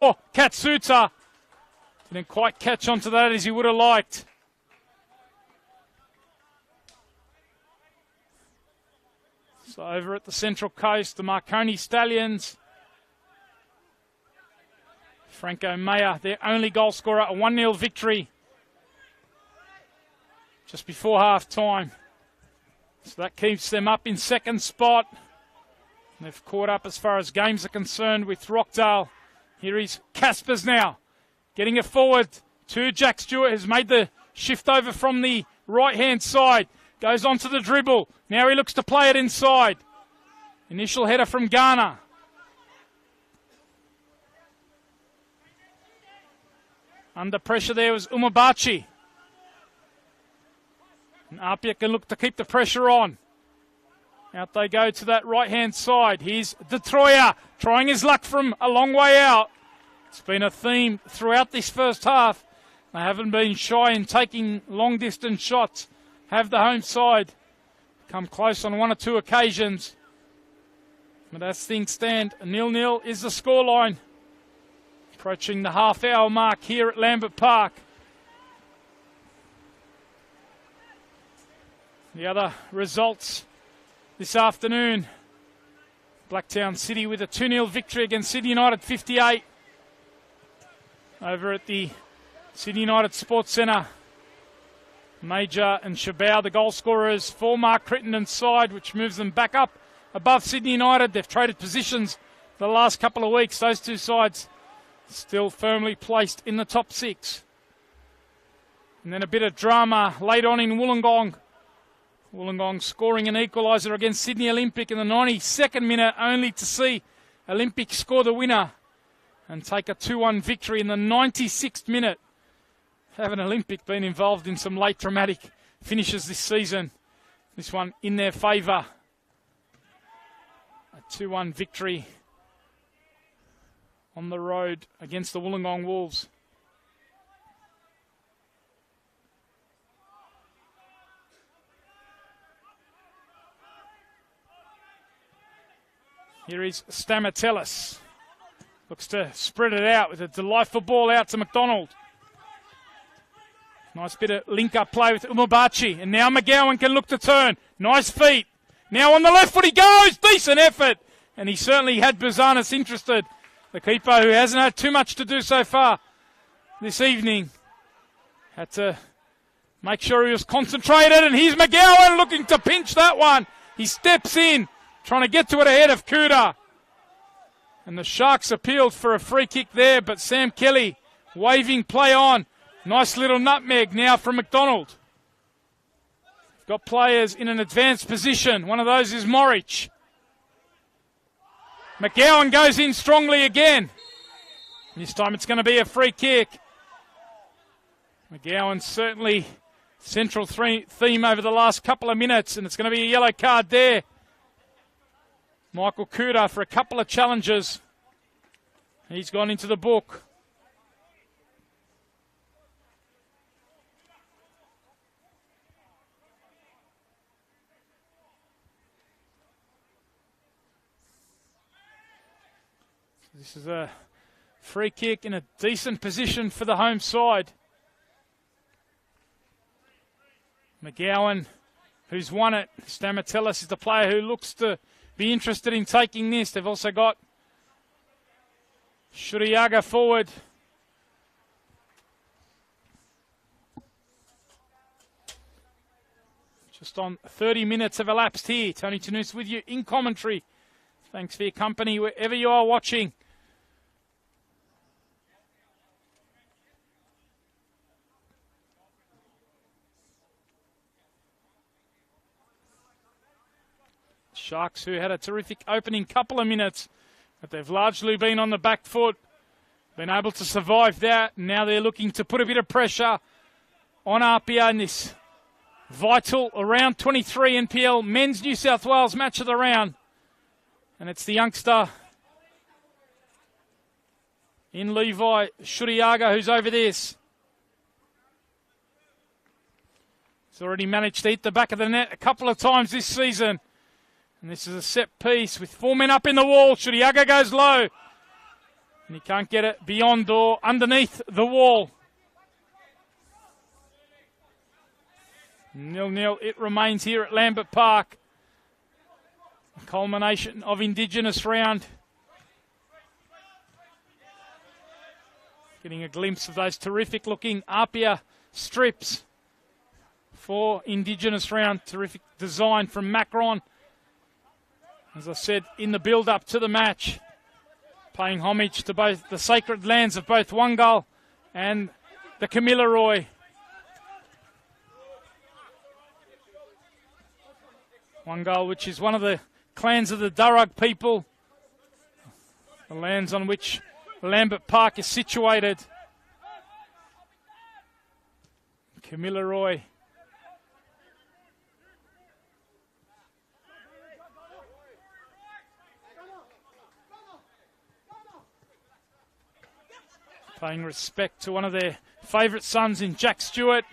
Katsuta didn't quite catch onto that as he would have liked. So over at the Central Coast, the Marconi Stallions. Franco Mayer, their only goal scorer, a 1-0 victory just before half-time. So that keeps them up in second spot. They've caught up as far as games are concerned with Rockdale. Here is Caspers now, getting it forward to Jack Stewart, who's made the shift over from the right-hand side. Goes on to the dribble. Now he looks to play it inside. Initial header from Ghana. Under pressure there was Umabachi. And APIA can look to keep the pressure on. Out they go to that right-hand side. Here's Detroya trying his luck from a long way out. It's been a theme throughout this first half. They haven't been shy in taking long-distance shots. Have the home side come close on one or two occasions. But as things stand, 0-0 is the scoreline. Approaching the half-hour mark here at Lambert Park. The other results this afternoon. Blacktown City with a 2-0 victory against Sydney United 58. Over at the Sydney United Sports Centre. Major and Shabao, the goal scorers for Mark Crittenden's side, which moves them back up above Sydney United. They've traded positions the last couple of weeks. Those two sides still firmly placed in the top six. And then a bit of drama late on in Wollongong. Wollongong scoring an equaliser against Sydney Olympic in the 92nd minute, only to see Olympic score the winner and take a 2-1 victory in the 96th minute. Haven't Olympic been involved in some late dramatic finishes this season? This one in their favour. A 2-1 victory on the road against the Wollongong Wolves. Here is Stamatellis. Looks to spread it out with a delightful ball out to McDonald. Nice bit of link-up play with Umabachi. And now McGowan can look to turn. Nice feet. Now on the left foot he goes. Decent effort. And he certainly had Buzanis interested. The keeper, who hasn't had too much to do so far this evening, had to make sure he was concentrated. And here's McGowan looking to pinch that one. He steps in, trying to get to it ahead of Kuda. And the Sharks appealed for a free kick there, but Sam Kelly waving play on. Nice little nutmeg now from McDonald. Got players in an advanced position. One of those is Morich. McGowan goes in strongly again. This time it's going to be a free kick. McGowan certainly central theme over the last couple of minutes, and it's going to be a yellow card there. Michael Kuda for a couple of challenges. He's gone into the book. This is a free kick in a decent position for the home side. McGowan, who's won it. Stamatellis is the player who looks to be interested in taking this. They've also got Shuriaga forward. Just on 30 minutes have elapsed here. Tony Tanous with you in commentary. Thanks for your company wherever you are watching. Sharks, who had a terrific opening couple of minutes, but they've largely been on the back foot, been able to survive that. Now they're looking to put a bit of pressure on APIA in this vital round 23 NPL Men's New South Wales match of the round. And it's the youngster in Levi Shuriaga who's over this. He's already managed to hit the back of the net a couple of times this season. And this is a set piece with 4 men up in the wall. Shuriaga goes low. And he can't get it beyond or underneath the wall. 0-0 it remains here at Lambert Park. A culmination of Indigenous round. Getting a glimpse of those terrific looking APIA strips for Indigenous round. Terrific design from Macron. As I said, in the build-up to the match, paying homage to both the sacred lands of both Wangal and the Kamilaroi. Wangal, which is one of the clans of the Darug people, the lands on which Lambert Park is situated. Kamilaroi. Paying respect to one of their favourite sons in Jack Stewart.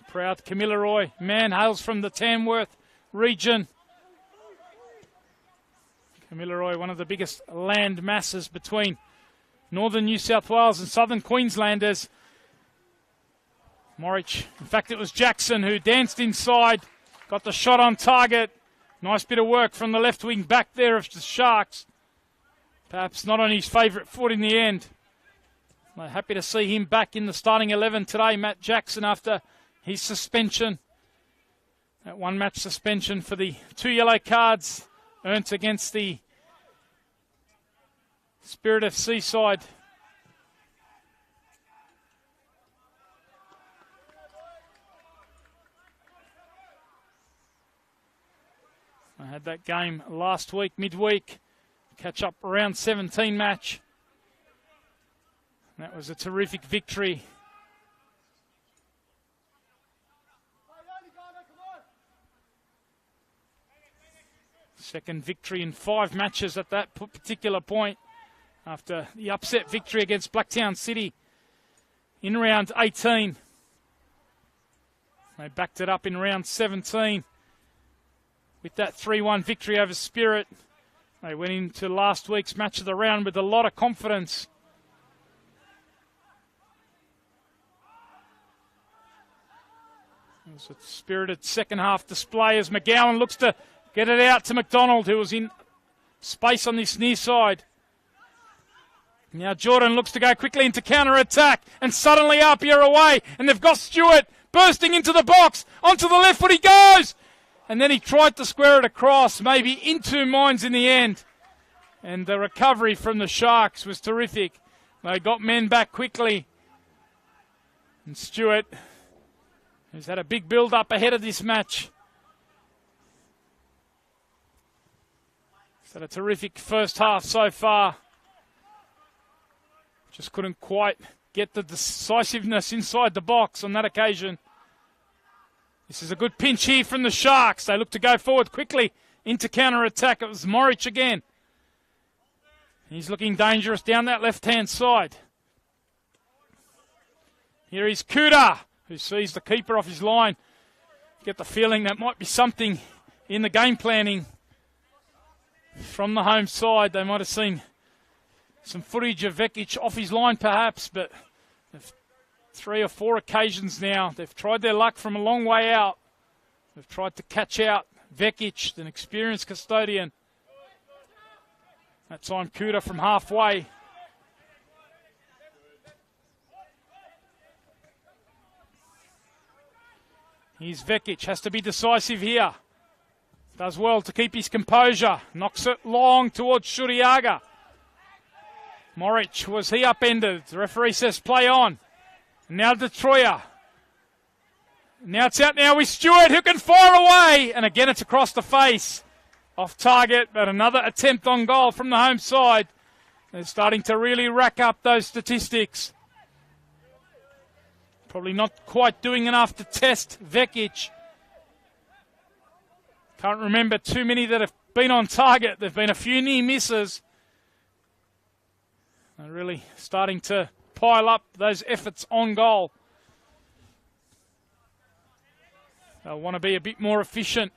Proud Kamilaroi man, hails from the Tamworth region. Kamilaroi, one of the biggest land masses between northern New South Wales and southern Queenslanders. Morich, in fact it was Jackson who danced inside, got the shot on target. Nice bit of work from the left wing back there of the Sharks. Perhaps not on his favourite foot in the end. I'm happy to see him back in the starting 11 today, Matt Jackson, after his suspension. That one match suspension for the 2 yellow cards earned against the Spirit of Seaside. I had that game last week, midweek. Catch up round 17 match. That was a terrific victory. Second victory in 5 matches at that particular point after the upset victory against Blacktown City in round 18. They backed it up in round 17 with that 3-1 victory over Spirit. They went into last week's match of the round with a lot of confidence. It was a spirited second half display as McGowan looks to get it out to McDonald, who was in space on this near side. Now Jordan looks to go quickly into counter-attack, and suddenly APIA away, and they've got Stewart bursting into the box. Onto the left foot he goes! And then he tried to square it across, maybe in 2 minds in the end. And the recovery from the Sharks was terrific. They got men back quickly. And Stewart, who's had a big build-up ahead of this match, he's had a terrific first half so far. Just couldn't quite get the decisiveness inside the box on that occasion. This is a good pinch here from the Sharks. They look to go forward quickly into counter-attack. It was Morich again. He's looking dangerous down that left-hand side. Here is Kuda, who sees the keeper off his line. Get the feeling that might be something in the game planning from the home side. They might have seen some footage of Vekic off his line perhaps, but 3 or 4 occasions now they've tried their luck from a long way out. They've tried to catch out Vekic, an experienced custodian. That time Kuda from halfway. Here's Vekic, has to be decisive here. Does well to keep his composure. Knocks it long towards Shuriaga. Morich, was he upended? The referee says play on. Now Detroya. Now it's out now with Stewart, who can fire away. And again it's across the face. Off target, but another attempt on goal from the home side. They're starting to really rack up those statistics. Probably not quite doing enough to test Vekic. Can't remember too many that have been on target. There have been a few near misses. They're really starting to pile up those efforts on goal. They'll want to be a bit more efficient.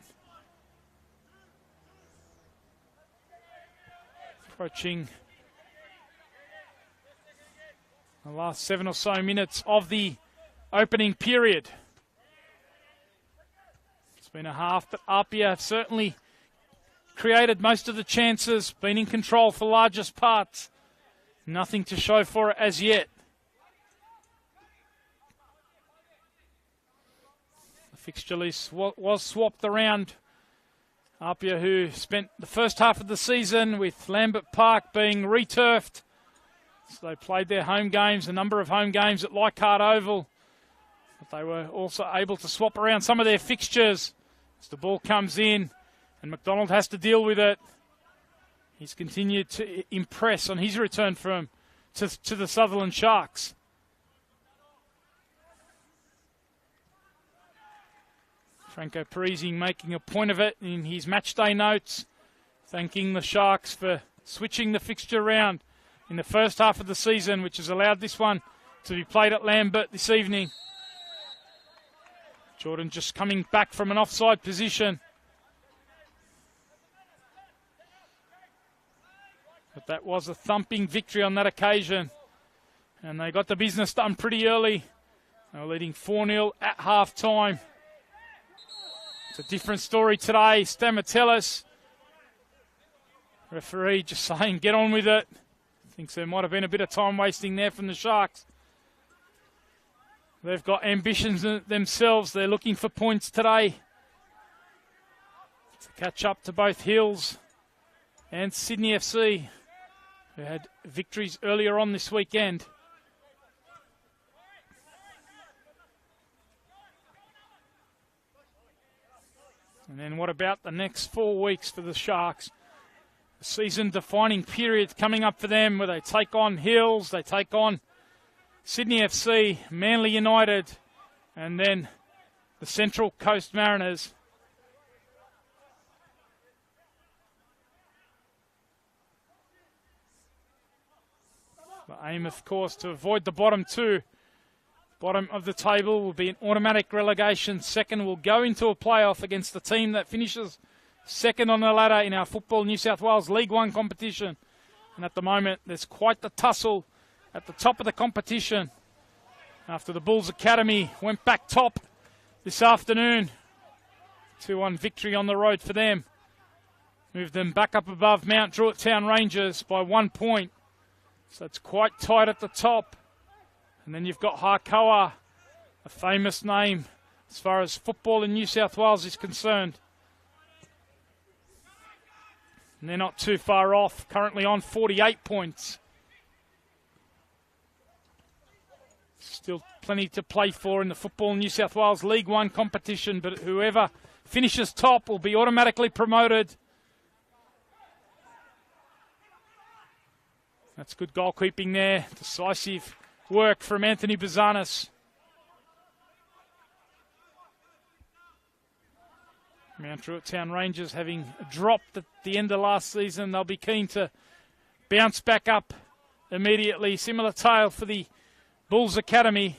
Approaching the last 7 or so minutes of the opening period. It's been a half, but APIA have certainly created most of the chances, been in control for largest parts. Nothing to show for it as yet. The fixture list was swapped around. APIA, who spent the first half of the season with Lambert Park being returfed. So they played their home games, a number of home games at Leichhardt Oval. But they were also able to swap around some of their fixtures as the ball comes in and McDonald has to deal with it. He's continued to impress on his return to the Sutherland Sharks. Franco Parisi making a point of it in his matchday notes, thanking the Sharks for switching the fixture around in the first half of the season, which has allowed this one to be played at Lambert this evening. Jordan just coming back from an offside position. But that was a thumping victory on that occasion. And they got the business done pretty early. They were leading 4-0 at half-time. It's a different story today. Stamatellis, referee, just saying, get on with it. Thinks there might have been a bit of time wasting there from the Sharks. They've got ambitions themselves. They're looking for points today to catch up to both Hills and Sydney FC, who had victories earlier on this weekend. And then what about the next 4 weeks for the Sharks? A season-defining period coming up for them where they take on Hills, they take on Sydney FC, Manly United, and then the Central Coast Mariners. The aim, of course, to avoid the bottom two. Bottom of the table will be an automatic relegation. Second will go into a playoff against the team that finishes second on the ladder in our Football New South Wales League One competition. And at the moment, there's quite the tussle at the top of the competition after the Bulls Academy went back top this afternoon. 2-1 victory on the road for them. Moved them back up above Mount Druitt Town Rangers by 1 point. So it's quite tight at the top. And then you've got Harkoa, a famous name as far as football in New South Wales is concerned. And they're not too far off, currently on 48 points. Still plenty to play for in the Football New South Wales League One competition, but whoever finishes top will be automatically promoted. That's good goalkeeping there, decisive work from Anthony Bazanis. Mount Druitt Town Rangers, having dropped at the end of last season, they'll be keen to bounce back up immediately. Similar tale for the Bulls Academy.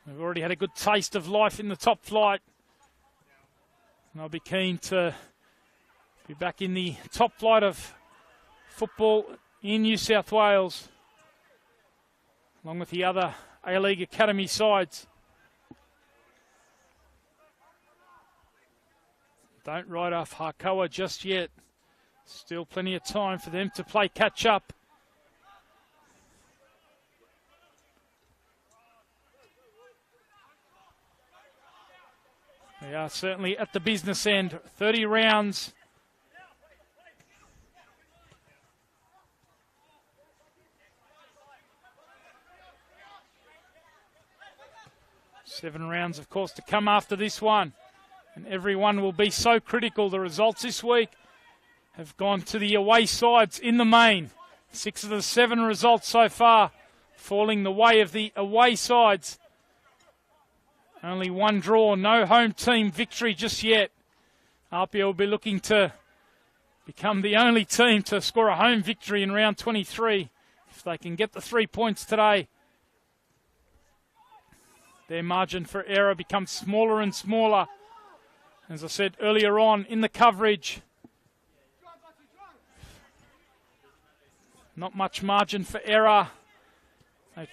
They've already had a good taste of life in the top flight. And they'll be keen to be back in the top flight of football in New South Wales, along with the other A-League Academy sides. Don't write off Harkoa just yet. Still plenty of time for them to play catch-up. They are certainly at the business end. 30 rounds. Seven rounds, of course, to come after this one. And everyone will be so critical. The results this week have gone to the away sides in the main. 6 of the 7 results so far falling the way of the away sides. Only 1 draw, no home team victory just yet. APIA will be looking to become the only team to score a home victory in round 23 if they can get the 3 points today. Their margin for error becomes smaller and smaller. As I said earlier on in the coverage, Not much margin for error. They've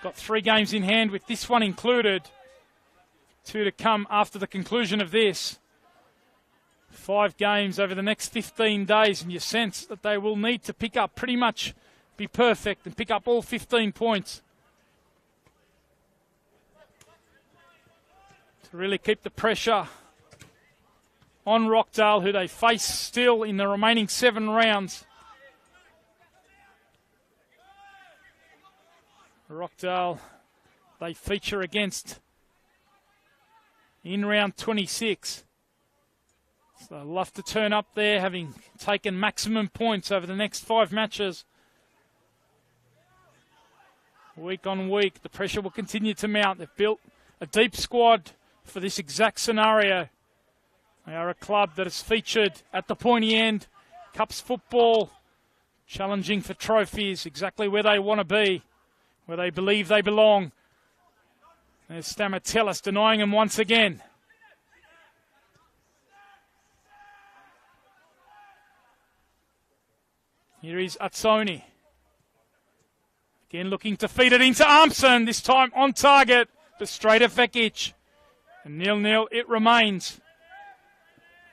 got 3 games in hand with this one included. 2 to come after the conclusion of this. 5 games over the next 15 days, and you sense that they will need to pick up pretty much, be perfect, and pick up all 15 points to really keep the pressure on Rockdale, who they face still in the remaining 7 rounds. Rockdale, they feature against in round 26. So they'll love to turn up there, having taken maximum points over the next 5 matches. Week on week, the pressure will continue to mount. They've built a deep squad for this exact scenario. They are a club that is featured at the pointy end, Cups football, challenging for trophies, exactly where they want to be, where they believe they belong. There's Stamatellis denying him once again. Here is Atsoni. Again looking to feed it into Armson, this time on target, but straight at Vekic. And 0-0 it remains.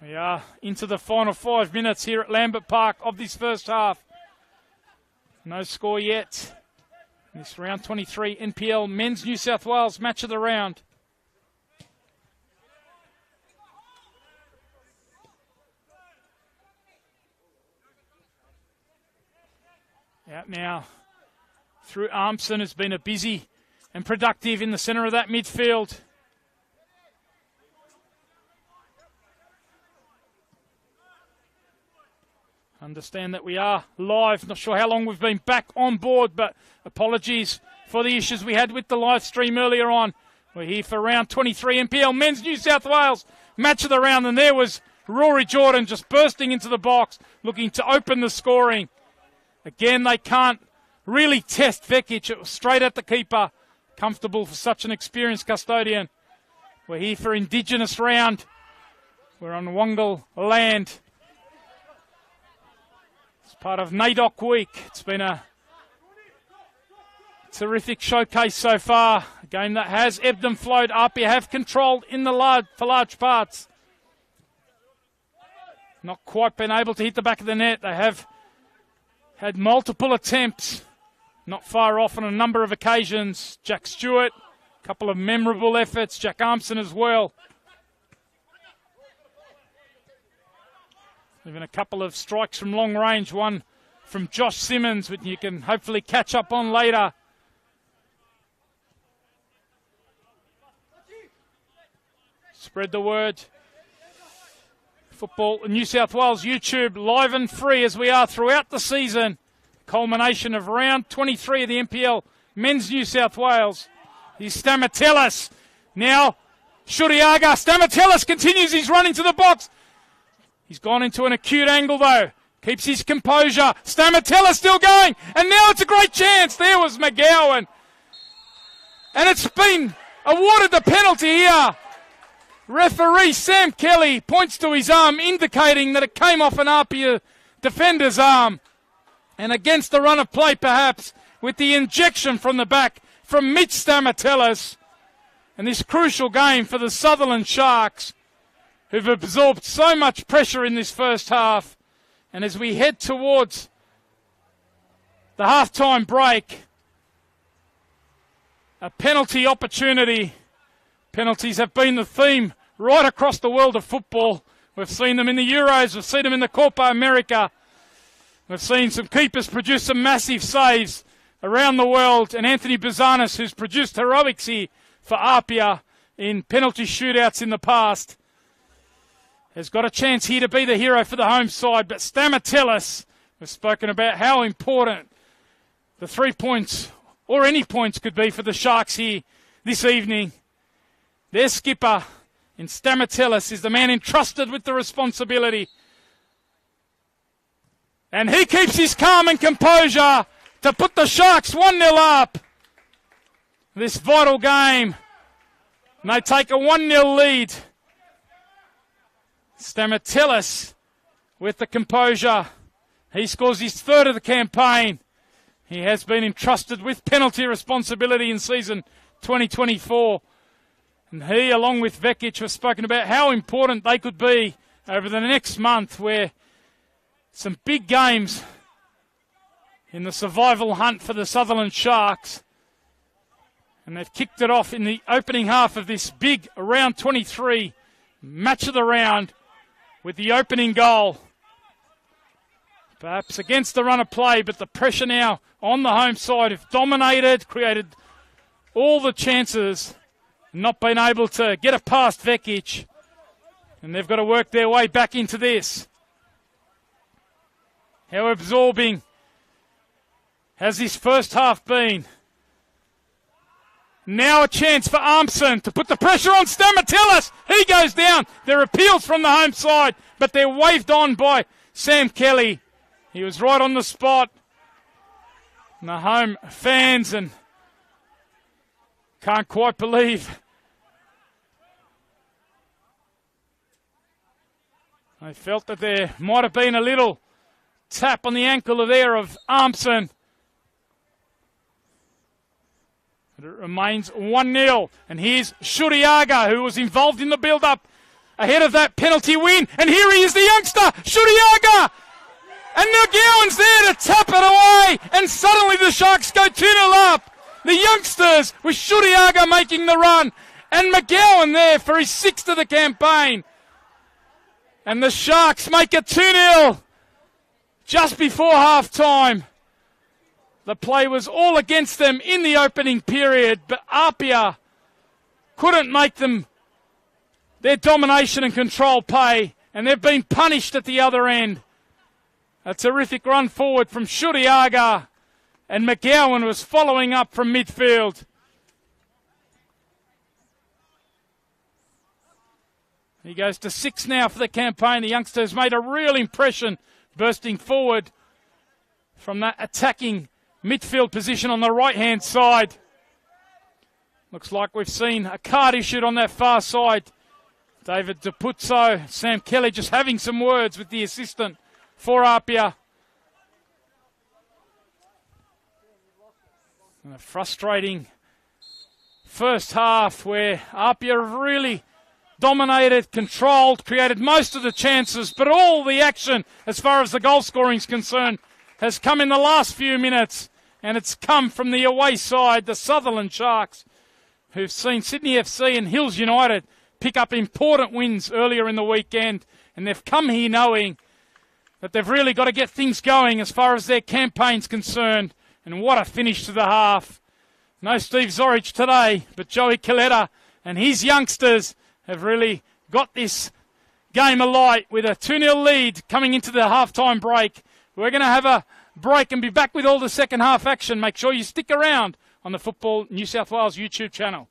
We are into the final 5 minutes here at Lambert Park of this first half. No score yet. This round 23 NPL Men's New South Wales match of the round. Out now through Armson, has been a busy and productive in the centre of that midfield. Understand that we are live. Not sure how long we've been back on board, but apologies for the issues we had with the live stream earlier on. We're here for round 23 NPL Men's New South Wales match of the round, and there was Rory Jordan just bursting into the box, looking to open the scoring. Again, they can't really test Vekic. It was straight at the keeper. Comfortable for such an experienced custodian. We're here for Indigenous round. We're on Wongal land. It's part of NAIDOC week. It's been a terrific showcase so far. A game that has ebbed and flowed. APIA have controlled for large parts. Not quite been able to hit the back of the net. They have had multiple attempts, not far off on a number of occasions. Jack Stewart, a couple of memorable efforts. Jack Armson as well. Even a couple of strikes from long range. One from Josh Simmons, which you can hopefully catch up on later. Spread the word. Football New South Wales YouTube, live and free as we are throughout the season. Culmination of round 23 of the NPL Men's New South Wales. Here's Stamatellis. Now Shuriaga. Stamatellis continues his run into the box. He's gone into an acute angle though. Keeps his composure. Stamatellis still going. And now it's a great chance. There was McGowan. And it's been awarded the penalty here. Referee Sam Kelly points to his arm, indicating that it came off an APIA defender's arm. And against the run of play, perhaps, with the injection from the back from Mitch Stamatellis. And this crucial game for the Sutherland Sharks, who've absorbed so much pressure in this first half. And as we head towards the halftime break, a penalty opportunity. Penalties have been the theme right across the world of football. We've seen them in the Euros. We've seen them in the Copa America. We've seen some keepers produce some massive saves around the world. And Anthony Bazanis, who's produced heroics here for APIA in penalty shootouts in the past, has got a chance here to be the hero for the home side. But Stamatellis, we've spoken about how important the 3 points, or any points, could be for the Sharks here this evening. Their skipper in Stamatellis is the man entrusted with the responsibility. And he keeps his calm and composure to put the Sharks 1-0 up. This vital game. And they take a 1-0 lead. Stamatellis with the composure. He scores his third of the campaign. He has been entrusted with penalty responsibility in season 2024. And he, along with Vekic, have spoken about how important they could be over the next month, where some big games in the survival hunt for the Sutherland Sharks. And they've kicked it off in the opening half of this big round 23 match of the round with the opening goal. Perhaps against the run of play, but the pressure now on the home side have dominated, created all the chances, not been able to get it past Vekic. And they've got to work their way back into this. How absorbing has this first half been? Now a chance for Armson to put the pressure on Stellas. He goes down. There are appeals from the home side, but they're waved on by Sam Kelly. He was right on the spot. And the home fans and can't quite believe they felt that there might have been a little tap on the ankle there of Armson. But it remains 1-0. And here's Shuriaga, who was involved in the build-up ahead of that penalty win. And here he is, the youngster, Shuriaga! And McGowan's there to tap it away. And suddenly the Sharks go 2-0 up. The youngsters with Shuriaga making the run. And McGowan there for his sixth of the campaign. And the Sharks make it 2-0 just before half-time. The play was all against them in the opening period, but APIA couldn't make them their domination and control pay, and they've been punished at the other end. A terrific run forward from Shuriaga, and McGowan was following up from midfield. He goes to 6 now for the campaign. The youngsters made a real impression bursting forward from that attacking midfield position on the right-hand side. Looks like we've seen a card issued on that far side. David DePuzzo, Sam Kelly just having some words with the assistant for APIA. And a frustrating first half where APIA really dominated, controlled, created most of the chances, but all the action as far as the goal scoring is concerned has come in the last few minutes, and it's come from the away side, the Sutherland Sharks, who've seen Sydney FC and Hills United pick up important wins earlier in the weekend, and they've come here knowing that they've really got to get things going as far as their campaign's concerned, and what a finish to the half. No Steve Zorich today, but Joey Coletta and his youngsters have really got this game alight with a 2-0 lead coming into the halftime break. We're going to have a break and be back with all the second half action. Make sure you stick around on the Football New South Wales YouTube channel.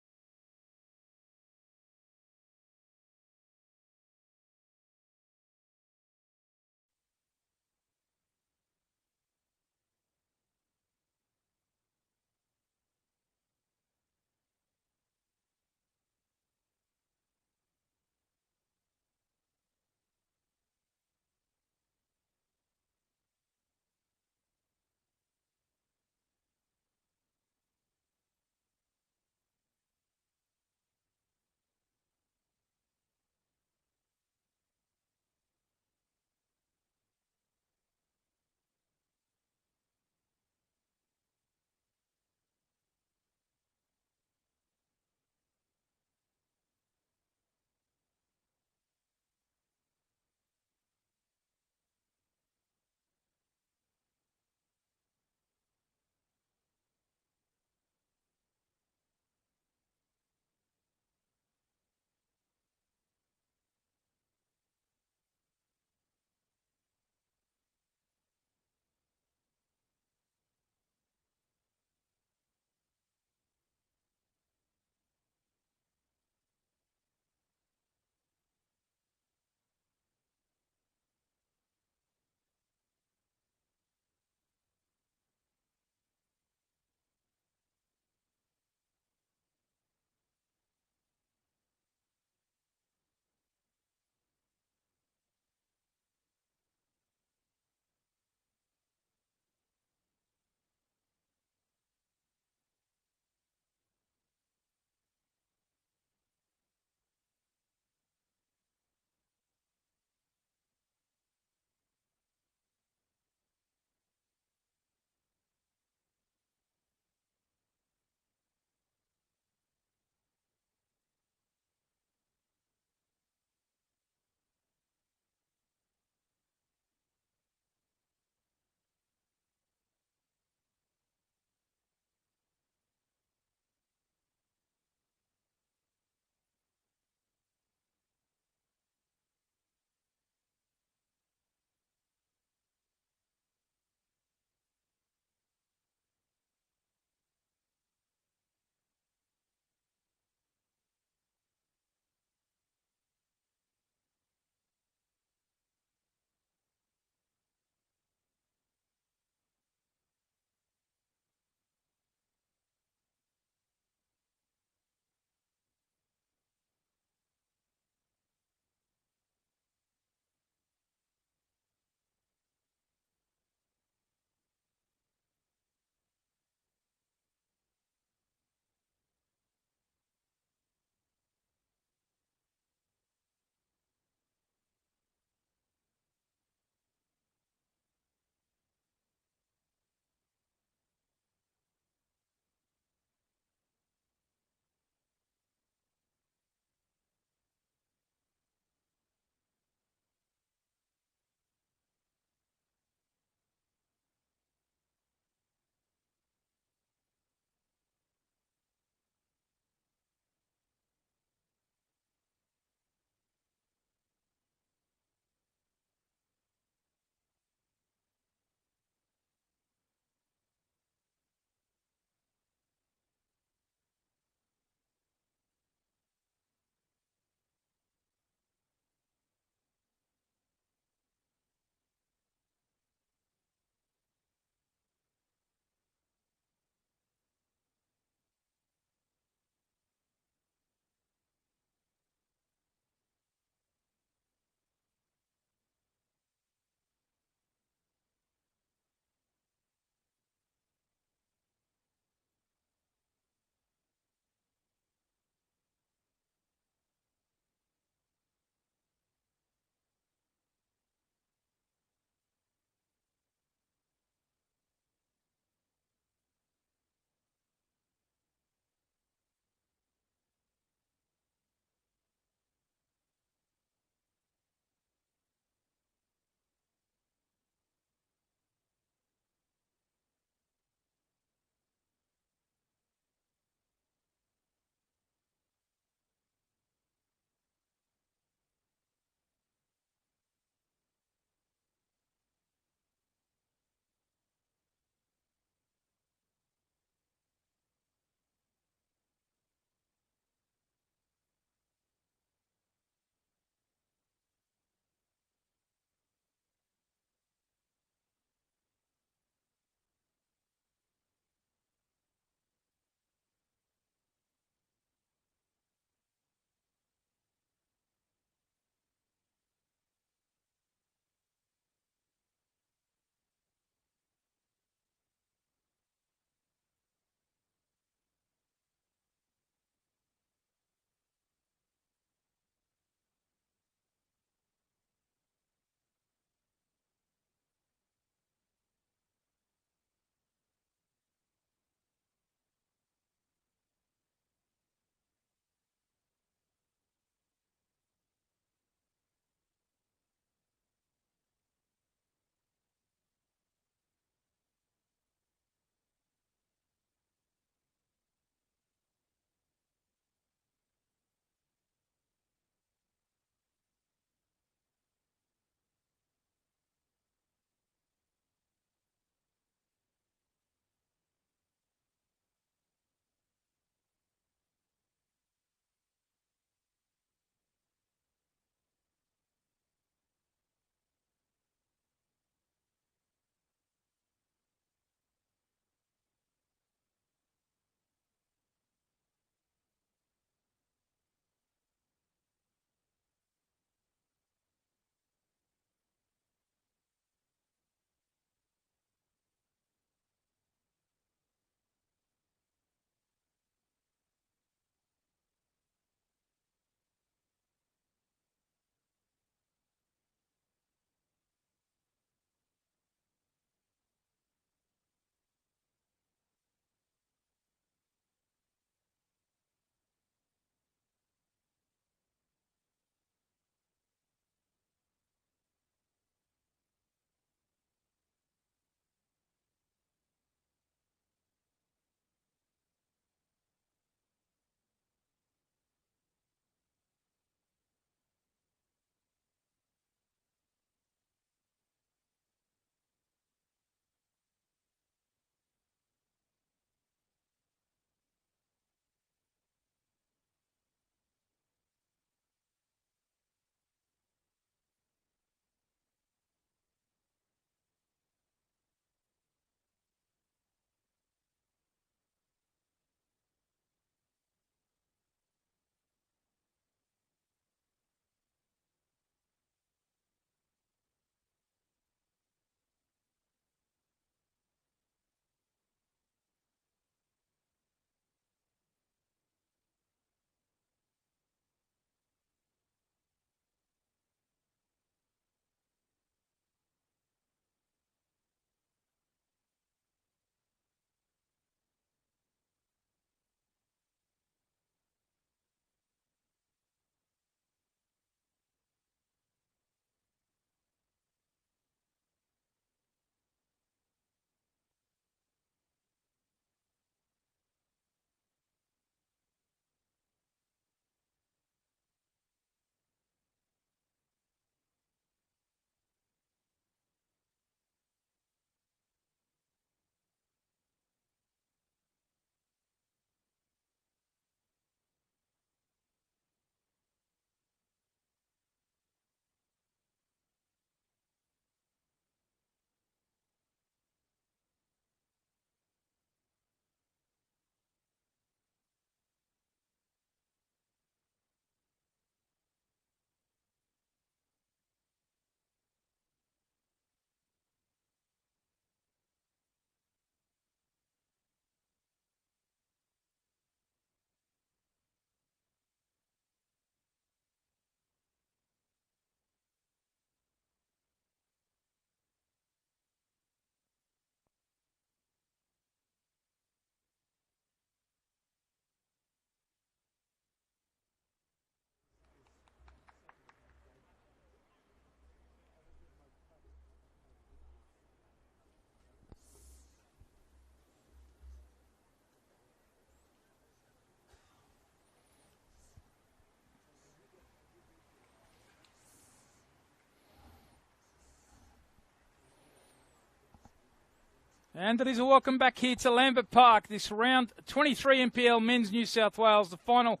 And it is a welcome back here to Lambert Park. This round 23 NPL Men's New South Wales, the final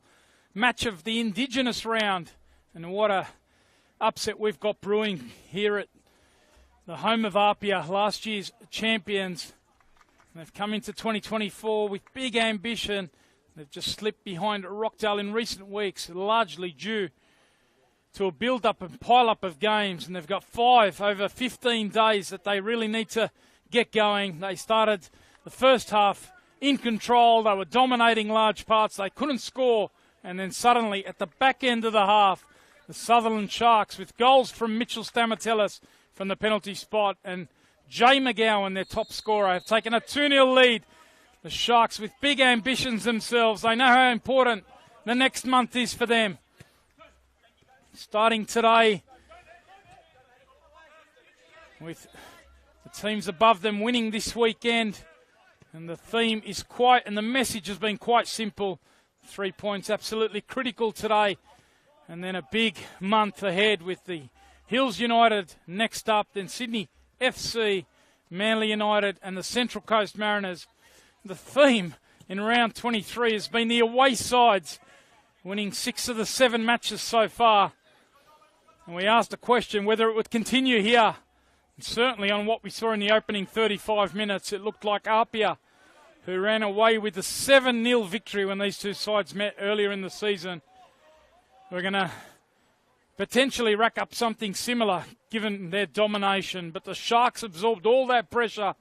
match of the Indigenous round. And what a upset we've got brewing here at the home of APIA, last year's champions. And they've come into 2024 with big ambition. They've just slipped behind Rockdale in recent weeks, largely due to a build-up and pile-up of games. And they've got 5 over 15 days that they really need to get going. They started the first half in control. They were dominating large parts. They couldn't score. And then suddenly, at the back end of the half, the Sutherland Sharks, with goals from Mitchell Stellas from the penalty spot, and Jay McGowan, their top scorer, have taken a 2-0 lead. The Sharks, with big ambitions themselves, they know how important the next month is for them. Starting today with the teams above them winning this weekend. And the theme is and the message has been quite simple. 3 points absolutely critical today. And then a big month ahead with the Hills United next up, then Sydney FC, Manly United and the Central Coast Mariners. The theme in round 23 has been the away sides, winning 6 of the 7 matches so far. And we asked the question whether it would continue here. And certainly on what we saw in the opening 35 minutes, it looked like APIA, who ran away with the 7-0 victory when these two sides met earlier in the season. We're going to potentially rack up something similar given their domination. But the Sharks absorbed all that pressure.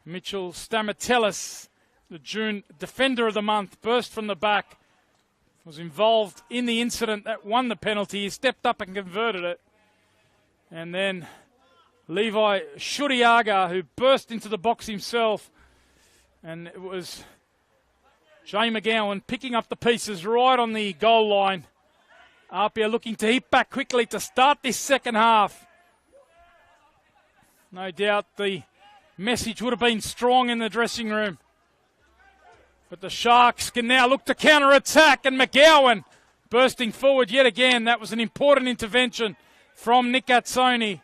Mitchell Stellas, the June Defender of the Month, burst from the back, was involved in the incident that won the penalty. He stepped up and converted it. And then Levi Shuriaga, who burst into the box himself. And it was Jay McGowan picking up the pieces right on the goal line. APIA looking to heap back quickly to start this second half. No doubt the message would have been strong in the dressing room. But the Sharks can now look to counter-attack, and McGowan bursting forward yet again. That was an important intervention from Nick Atzoni.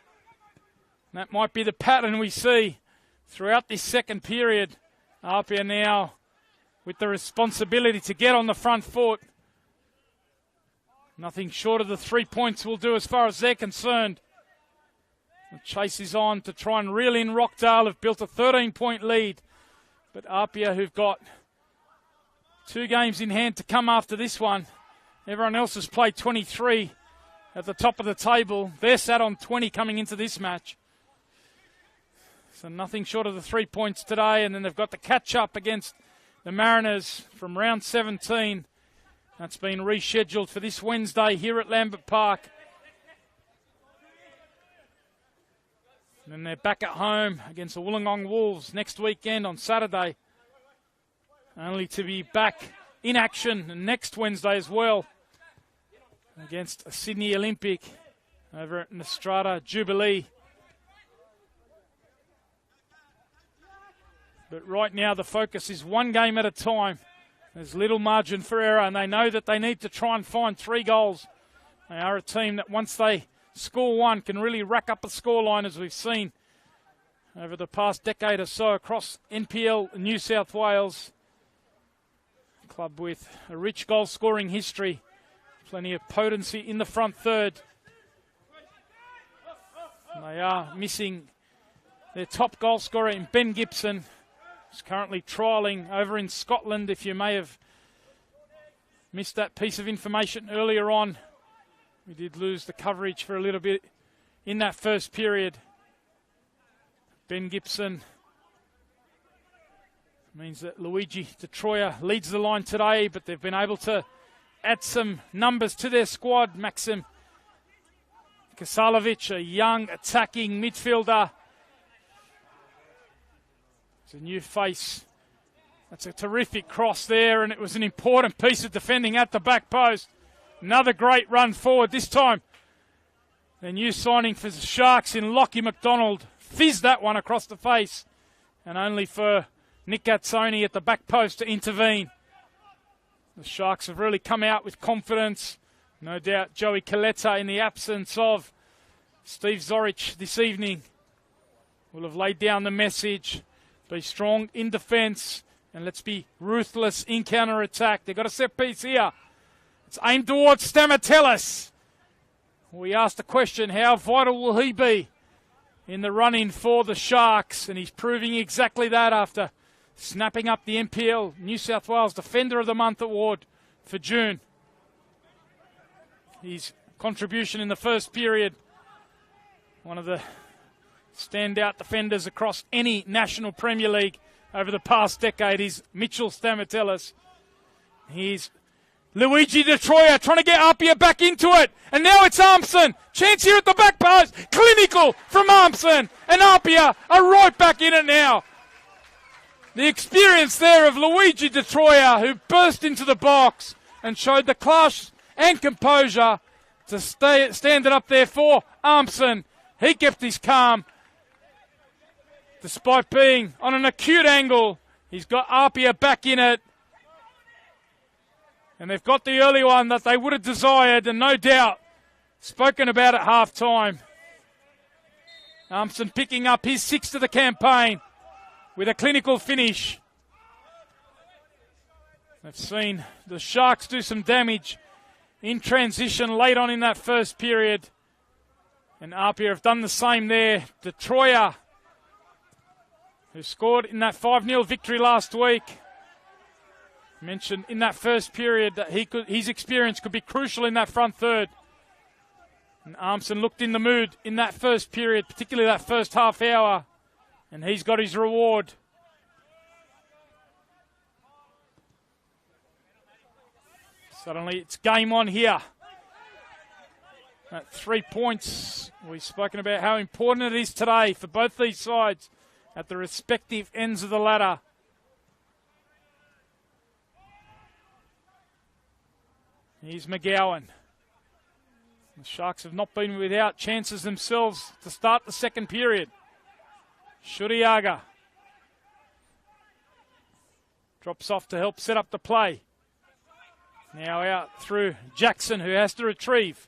That might be the pattern we see throughout this second period. APIA now with the responsibility to get on the front foot. Nothing short of the 3 points will do as far as they're concerned. The chase is on to try and reel in Rockdale, have built a 13-point lead. But APIA, who've got 2 games in hand to come after this one. Everyone else has played 23 at the top of the table. They're sat on 20 coming into this match. So nothing short of the 3 points today. And then they've got the catch-up against the Mariners from round 17. That's been rescheduled for this Wednesday here at Lambert Park. And then they're back at home against the Wollongong Wolves next weekend on Saturday. Only to be back in action next Wednesday as well against a Sydney Olympic over at Nostrata Jubilee. But right now the focus is one game at a time. There's little margin for error, and they know that they need to try and find 3 goals. They are a team that once they score one can really rack up a scoreline, as we've seen over the past decade or so across NPL New South Wales. Club with a rich goal-scoring history. Plenty of potency in the front third. And they are missing their top goal scorer in Ben Gibson. He's currently trialling over in Scotland. If you may have missed that piece of information earlier on, we did lose the coverage for a little bit in that first period. Ben Gibson means that Luigi De Troia leads the line today, but they've been able to add some numbers to their squad. Maxim Kasalovic, a young attacking midfielder. It's a new face. That's a terrific cross there, and it was an important piece of defending at the back post. Another great run forward. This time, the new signing for the Sharks in Lockie McDonald fizzed that one across the face, and only for Nick Atzoni at the back post to intervene. The Sharks have really come out with confidence. No doubt Joey Coletta, in the absence of Steve Zorich this evening, will have laid down the message. Be strong in defence, and let's be ruthless in counter-attack. They've got a set piece here. It's aimed towards Stamatellis. We asked the question, how vital will he be in the run-in for the Sharks? And he's proving exactly that after snapping up the NPL New South Wales Defender of the Month award for June. His contribution in the first period, one of the standout defenders across any National Premier League over the past decade, is Mitchell Stamatellis. Here's Luigi De Troia trying to get APIA back into it. And now it's Armson. Chance here at the back post. Clinical from Armson. And APIA are right back in it now. The experience there of Luigi De Troia, who burst into the box and showed the class and composure to stand it up there for Armson. He kept his calm. Despite being on an acute angle, he's got APIA back in it. And they've got the early one that they would have desired, and no doubt spoken about at half-time. Armson picking up his sixth of the campaign with a clinical finish. They've seen the Sharks do some damage in transition late on in that first period. And APIA have done the same there. De Troia, who scored in that 5-0 victory last week, mentioned in that first period that his experience could be crucial in that front third. And Armson looked in the mood in that first period, particularly that first half hour, and he's got his reward. Suddenly it's game on here. At 3 points, we've spoken about how important it is today for both these sides at the respective ends of the ladder. Here's McGowan. The Sharks have not been without chances themselves to start the second period. Shuriaga drops off to help set up the play. Now out through Jackson, who has to retrieve.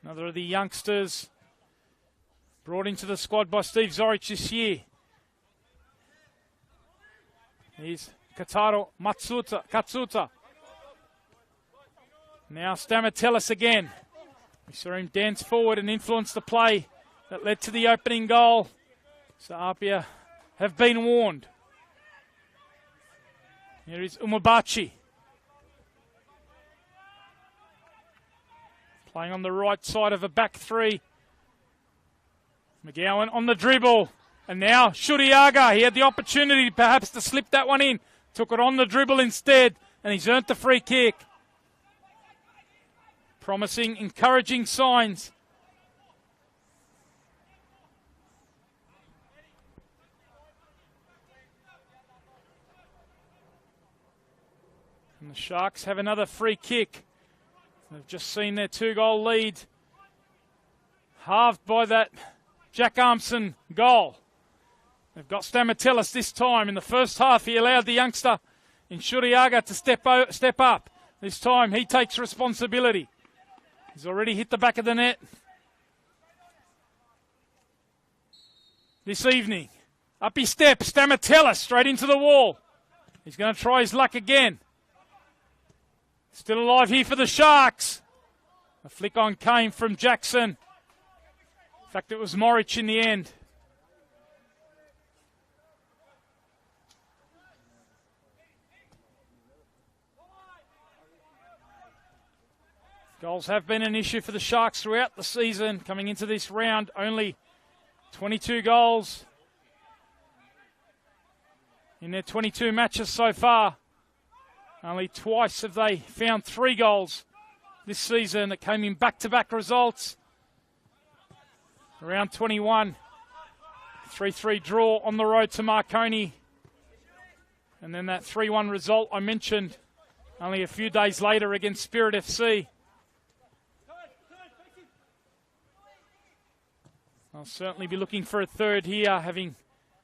Another of the youngsters brought into the squad by Steve Zorich this year. Here's Kataro Katsuta. Now Stamatellis again. We saw him dance forward and influence the play that led to the opening goal. So APIA have been warned. Here is Umabachi. Playing on the right side of a back three. McGowan on the dribble. And now Shuriaga. He had the opportunity perhaps to slip that one in. Took it on the dribble instead. And he's earned the free kick. Promising, encouraging signs. And the Sharks have another free kick. They've just seen their 2-goal lead halved by that Jack Armson goal. They've got Stamatellis this time. In the first half, he allowed the youngster in Shuriaga to step up. This time, he takes responsibility. He's already hit the back of the net this evening. Up he steps, Stamatellis straight into the wall. He's going to try his luck again. Still alive here for the Sharks. A flick on came from Jackson. In fact, it was Morich in the end. Goals have been an issue for the Sharks throughout the season. Coming into this round, only 22 goals in their 22 matches so far. Only twice have they found 3 goals this season that came in back-to-back results. Round 21, 3-3 draw on the road to Marconi. And then that 3-1 result I mentioned only a few days later against Spirit FC. I'll certainly be looking for a third here, having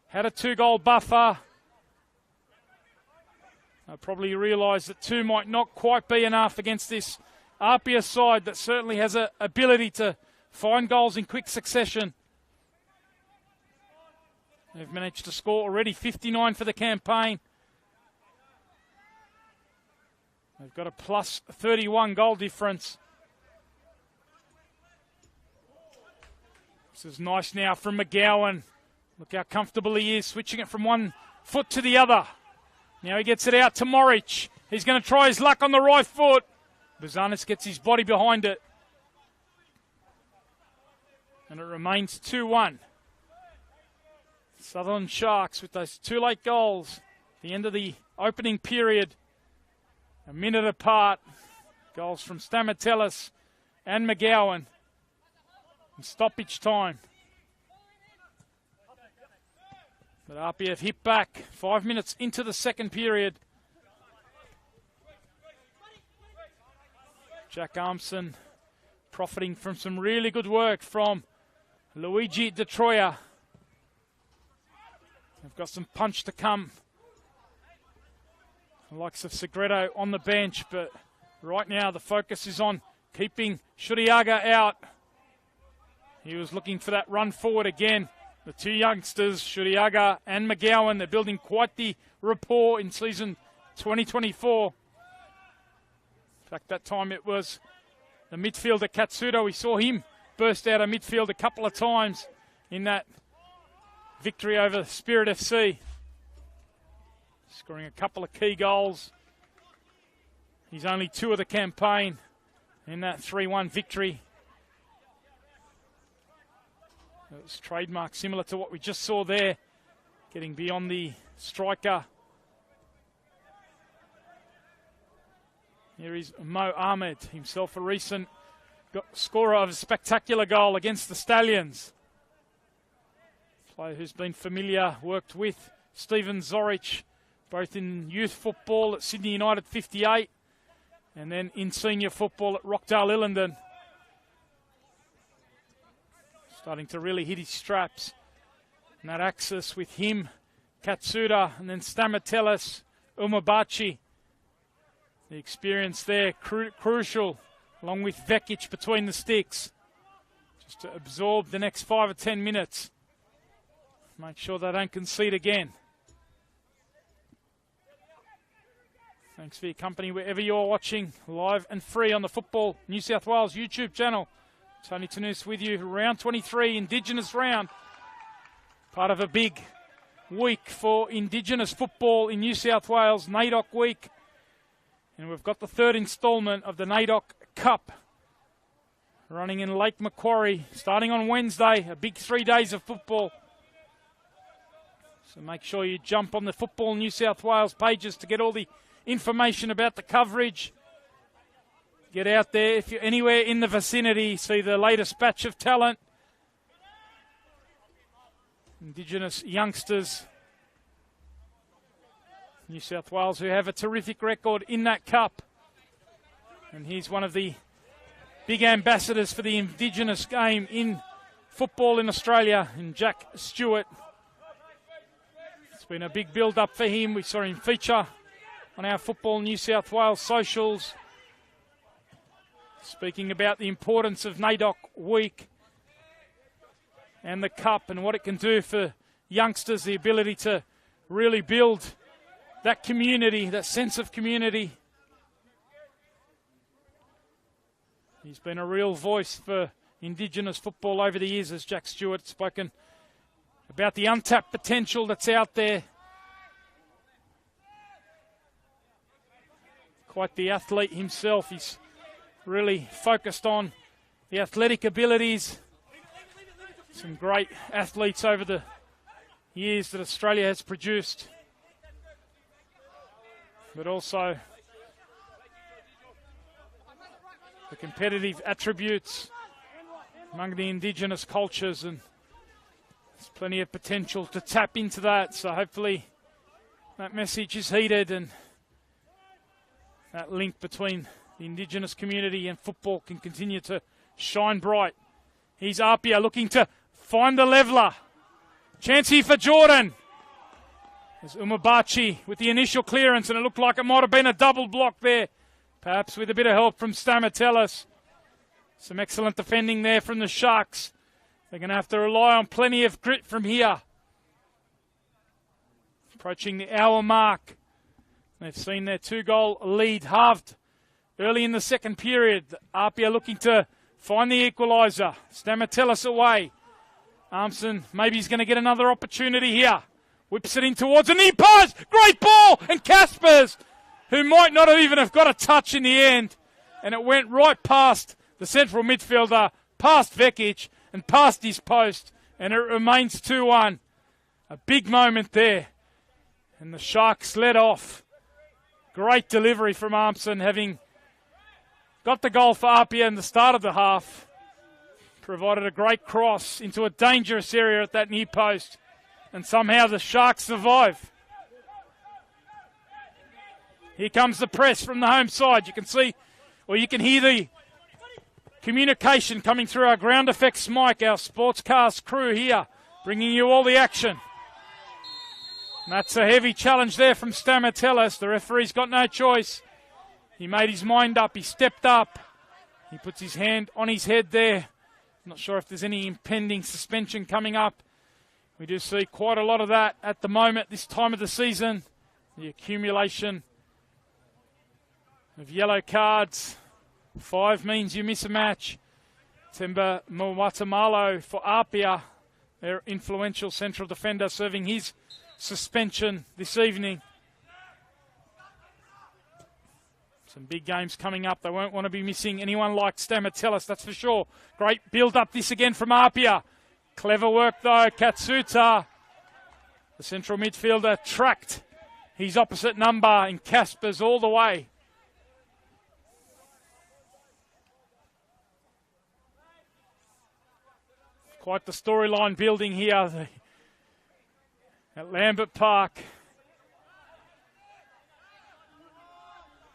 had a 2-goal buffer. I probably realise that 2 might not quite be enough against this APIA side that certainly has an ability to find goals in quick succession. They've managed to score already 59 for the campaign. They've got a plus 31 goal difference. This is nice now from McGowan. Look how comfortable he is, switching it from one foot to the other. Now he gets it out to Morich. He's going to try his luck on the right foot. Bazanis gets his body behind it. And it remains 2-1. Sutherland Sharks with those 2 late goals. The end of the opening period. A minute apart. Goals from Stamatellis and McGowan. And stoppage time. But APIA have hit back 5 minutes into the second period. Jack Armson profiting from some really good work from Luigi De Troia. They've got some punch to come. The likes of Segredo on the bench, but right now the focus is on keeping Shuriaga out. He was looking for that run forward again. The 2 youngsters, Shuriaga and McGowan, they're building quite the rapport in season 2024. In fact, that time it was the midfielder Katsuda. We saw him burst out of midfield a couple of times in that victory over Spirit FC. Scoring a couple of key goals. He's only 2 of the campaign in that 3-1 victory. It was trademark, similar to what we just saw there. Getting beyond the striker. Here is Mo Ahmed, himself a recent scorer of a spectacular goal against the Stallions. Player who's been familiar, worked with Stephen Zorich, both in youth football at Sydney United 58 and then in senior football at Rockdale Illendon. Starting to really hit his straps. And that axis with him, Katsuda, and then Stamatellis, Umabachi. The experience there, crucial, along with Vekic between the sticks. Just to absorb the next 5 or 10 minutes. Make sure they don't concede again. Thanks for your company wherever you're watching, live and free on the Football New South Wales YouTube channel. Tony Tanous with you, round 23, Indigenous round. Part of a big week for Indigenous football in New South Wales, NAIDOC week. And we've got the 3rd instalment of the NAIDOC Cup running in Lake Macquarie, starting on Wednesday, a big 3 days of football. So make sure you jump on the Football New South Wales pages to get all the information about the coverage. Get out there if you're anywhere in the vicinity, see the latest batch of talent. Indigenous youngsters, New South Wales, who have a terrific record in that cup. And he's one of the big ambassadors for the Indigenous game in football in Australia, in Jack Stewart. It's been a big build-up for him. We saw him feature on our Football New South Wales socials, speaking about the importance of NAIDOC week and the cup and what it can do for youngsters, the ability to really build that community, that sense of community. He's been a real voice for Indigenous football over the years, as Jack Stewart spoken about the untapped potential that's out there. Quite the athlete himself. He's really focused on the athletic abilities. Some great athletes over the years that Australia has produced. But also the competitive attributes among the Indigenous cultures, and there's plenty of potential to tap into that. So hopefully that message is heeded and that link between the Indigenous community and football can continue to shine bright. Here's APIA looking to find the leveller. Chance here for Jordan. There's Umabachi with the initial clearance, and it looked like it might have been a double block there. Perhaps with a bit of help from Stamatellis. Some excellent defending there from the Sharks. They're going to have to rely on plenty of grit from here. approaching the hour mark. They've seen their 2-goal lead halved early in the second period. APIA looking to find the equaliser. Stellas away. Armson, maybe he's going to get another opportunity here. Whips it in towards a near post. Great ball! And Caspers, who might not have even have got a touch in the end. And it went right past the central midfielder, past Vekic, and past his post. And it remains 2-1. A big moment there. And the Sharks led off. Great delivery from Armson, having got the goal for APIA in the start of the half. Provided a great cross into a dangerous area at that near post. And somehow the Sharks survive. Here comes the press from the home side. You can see, or you can hear the communication coming through our ground effects mic, our sportscast crew here, bringing you all the action. And that's a heavy challenge there from Stellas. The referee's got no choice. He made his mind up. He stepped up. He puts his hand on his head there. Not sure if there's any impending suspension coming up. We do see quite a lot of that at the moment, this time of the season. The accumulation of yellow cards. 5 means you miss a match. Temba Mwatamalo for APIA, their influential central defender, serving his suspension this evening. Some big games coming up. They won't want to be missing anyone like Stellas, that's for sure. Great build-up this again from APIA. Clever work though, Katsuta. The central midfielder tracked his opposite number in Caspers all the way. Quite the storyline building here at Lambert Park.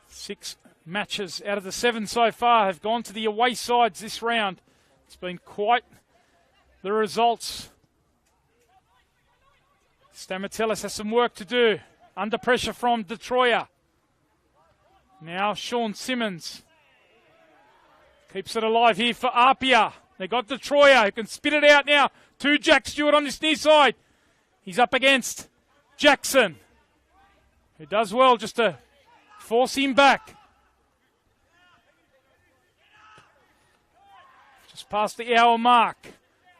6 matches out of the 7 so far have gone to the away sides this round. It's been quite the results. Stellas has some work to do. Under pressure from Detroit. Now Sean Simmons keeps it alive here for APIA. They got Detroit who can spit it out now to Jack Stewart on this near side. He's up against Jackson, who does well just to force him back. Just past the hour mark.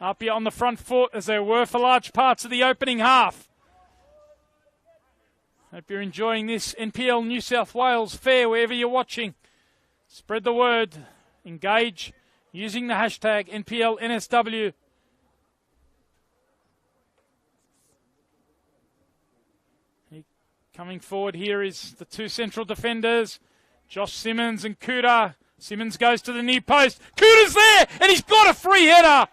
APIA on the front foot as they were for large parts of the opening half. Hope you're enjoying this NPL New South Wales fair wherever you're watching. Spread the word. Engage using the hashtag NPL NSW. Coming forward here is the 2 central defenders, Josh Simmons and Kuda. Simmons goes to the near post. Kuda's there, and he's got a free header.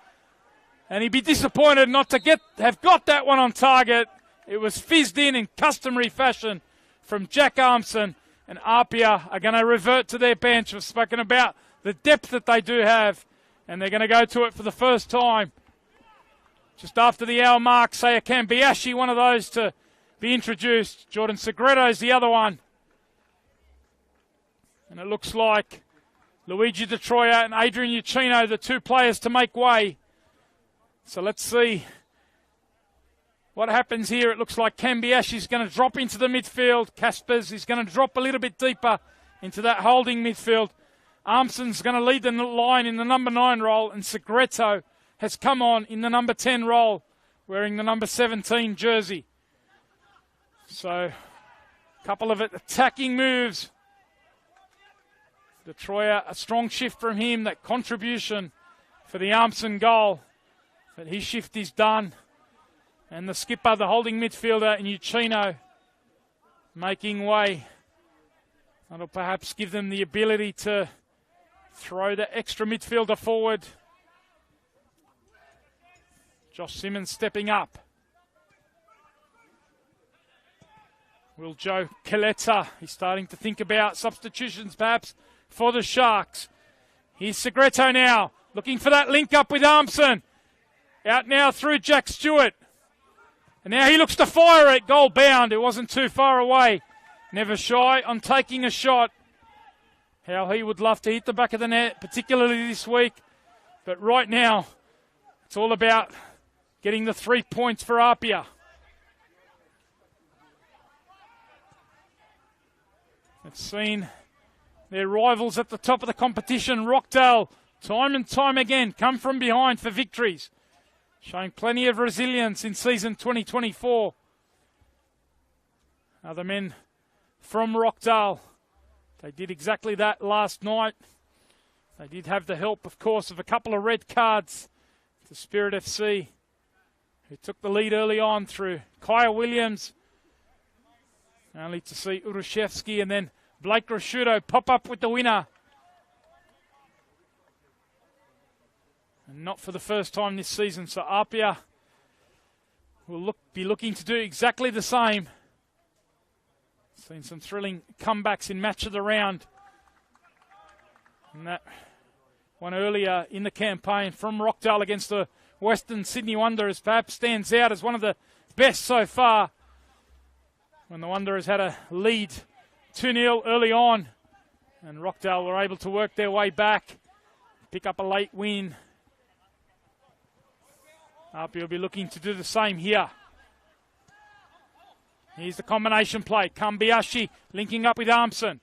And he'd be disappointed not to have got that one on target. It was fizzed in customary fashion from Jack Armson. And APIA are going to revert to their bench. We've spoken about the depth that they do have. And they're going to go to it for the first time. Just after the hour mark, Saya Kambiashi, one of those to be introduced. Jordan Segretto's the other one. And it looks like Luigi Detroit and Adrian Uccino, the 2 players to make way. So let's see what happens here. It looks like Kambiashi's going to drop into the midfield. Caspers is going to drop a little bit deeper into that holding midfield. Armson's going to lead the line in the number 9 role, and Segretto has come on in the number 10 role, wearing the number 17 jersey. So, a couple of attacking moves. Detroit, a strong shift from him, that contribution for the Armson goal. But his shift is done. And the skipper, the holding midfielder in Uccino, making way. That'll perhaps give them the ability to throw the extra midfielder forward. Josh Simmons stepping up. Will Joe Coletta, he's starting to think about substitutions perhaps for the Sharks. Here's Segretto now, looking for that link up with Armson. Out now through Jack Stewart. And now he looks to fire it, goal bound. It wasn't too far away. Never shy on taking a shot. How he would love to hit the back of the net, particularly this week. But right now, it's all about getting the 3 points for APIA. They've seen their rivals at the top of the competition, Rockdale, time and time again, come from behind for victories, showing plenty of resilience in season 2024. Other men from Rockdale, they did exactly that last night. They did have the help, of course, of a couple of red cards to Spirit FC, who took the lead early on through Kaya Williams, only to see Urushevsky and then Blake Rashudo pop up with the winner. And not for the first time this season, so APIA will be looking to do exactly the same. Seen some thrilling comebacks in match of the round. And that one earlier in the campaign from Rockdale against the Western Sydney Wanderers perhaps stands out as one of the best so far, when the Wanderers had a lead 2-0 early on and Rockdale were able to work their way back, pick up a late win. APIA will be looking to do the same here. Here's the combination play. Kambiashi linking up with Armson.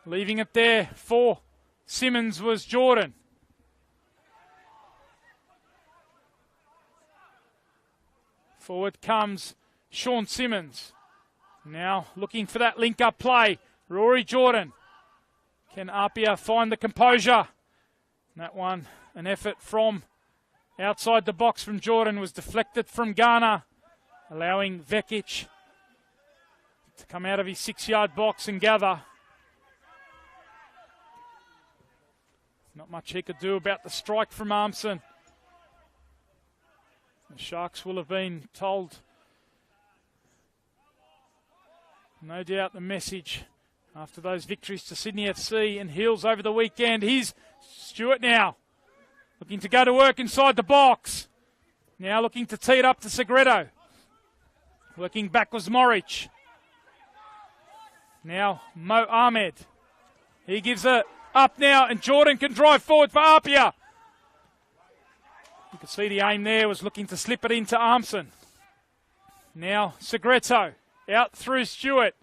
Leaving it there for Simmons was Jordan. Forward comes Sean Simmons. Now looking for that link-up play. Rory Jordan. Can APIA find the composure? That one, an effort from outside the box from Jordan, was deflected from Garner, allowing Vekic to come out of his 6-yard box and gather. Not much he could do about the strike from Armson. The Sharks will have been told, no doubt, the message after those victories to Sydney FC and Hills over the weekend. Here's Stewart now, looking to go to work inside the box. Now looking to tee it up to Segredo. Working back was Morich. Now Mo Ahmed. He gives it up now, and Jordan can drive forward for APIA. You could see the aim there was looking to slip it into Armson. Now Segredo out through Stewart.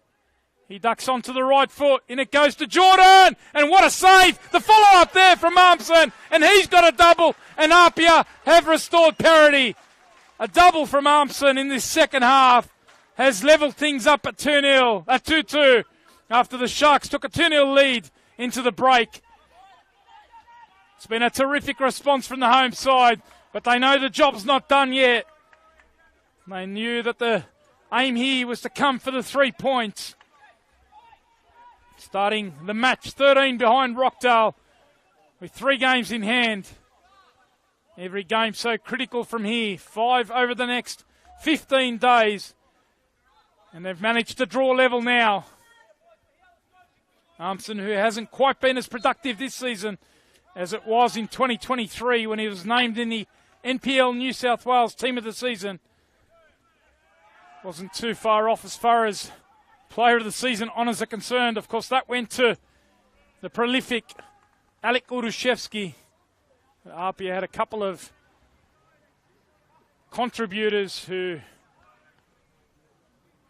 He ducks onto the right foot, and it goes to Jordan! And what a save! The follow-up there from Armson, and he's got a double, and APIA have restored parity. A double from Armson in this second half has levelled things up at 2-2, after the Sharks took a 2-0 lead into the break. It's been a terrific response from the home side, but they know the job's not done yet. They knew that the aim here was to come for the 3 points. Starting the match 13 behind Rockdale with 3 games in hand. Every game so critical from here. 5 over the next 15 days. And they've managed to draw level now. Armson, who hasn't quite been as productive this season as it was in 2023 when he was named in the NPL New South Wales Team of the Season, wasn't too far off as far as Player of the Season honours are concerned. Of course, that went to the prolific Alek Urushevsky. APIA had a couple of contributors who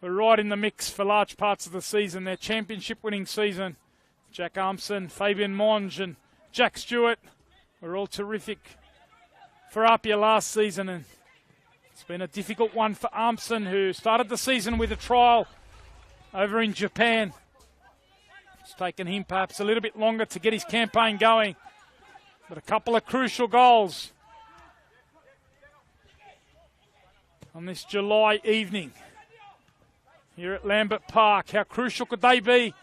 were right in the mix for large parts of the season, their championship-winning season. Jack Armson, Fabian Monge and Jack Stewart were all terrific for APIA last season, and it's been a difficult one for Armson, who started the season with a trial over in Japan. It's taken him perhaps a little bit longer to get his campaign going, but a couple of crucial goals on this July evening here at Lambert Park. How crucial could they be?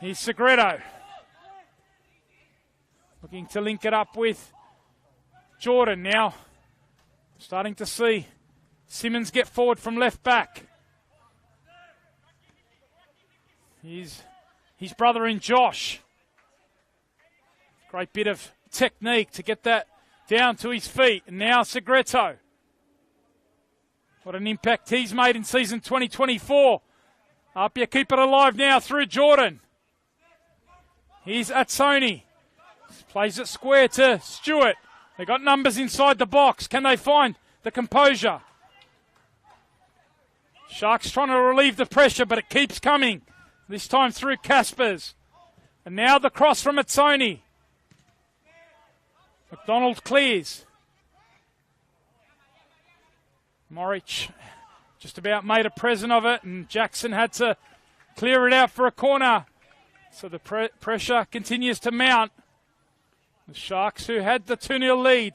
Here's Segredo, looking to link it up with Jordan. Now starting to see Simmons get forward from left back. He's his brother in Josh. Great bit of technique to get that down to his feet. And now Segredo. What an impact he's made in season 2024. APIA keep it alive now through Jordan. Here's Atsoni. Plays it square to Stewart. They got numbers inside the box. Can they find the composure? Sharks trying to relieve the pressure, but it keeps coming. This time through Caspers. And now the cross from Mazzoni. McDonald clears. Morich just about made a present of it, and Jackson had to clear it out for a corner. So the pressure continues to mount. The Sharks, who had the 2-0 lead,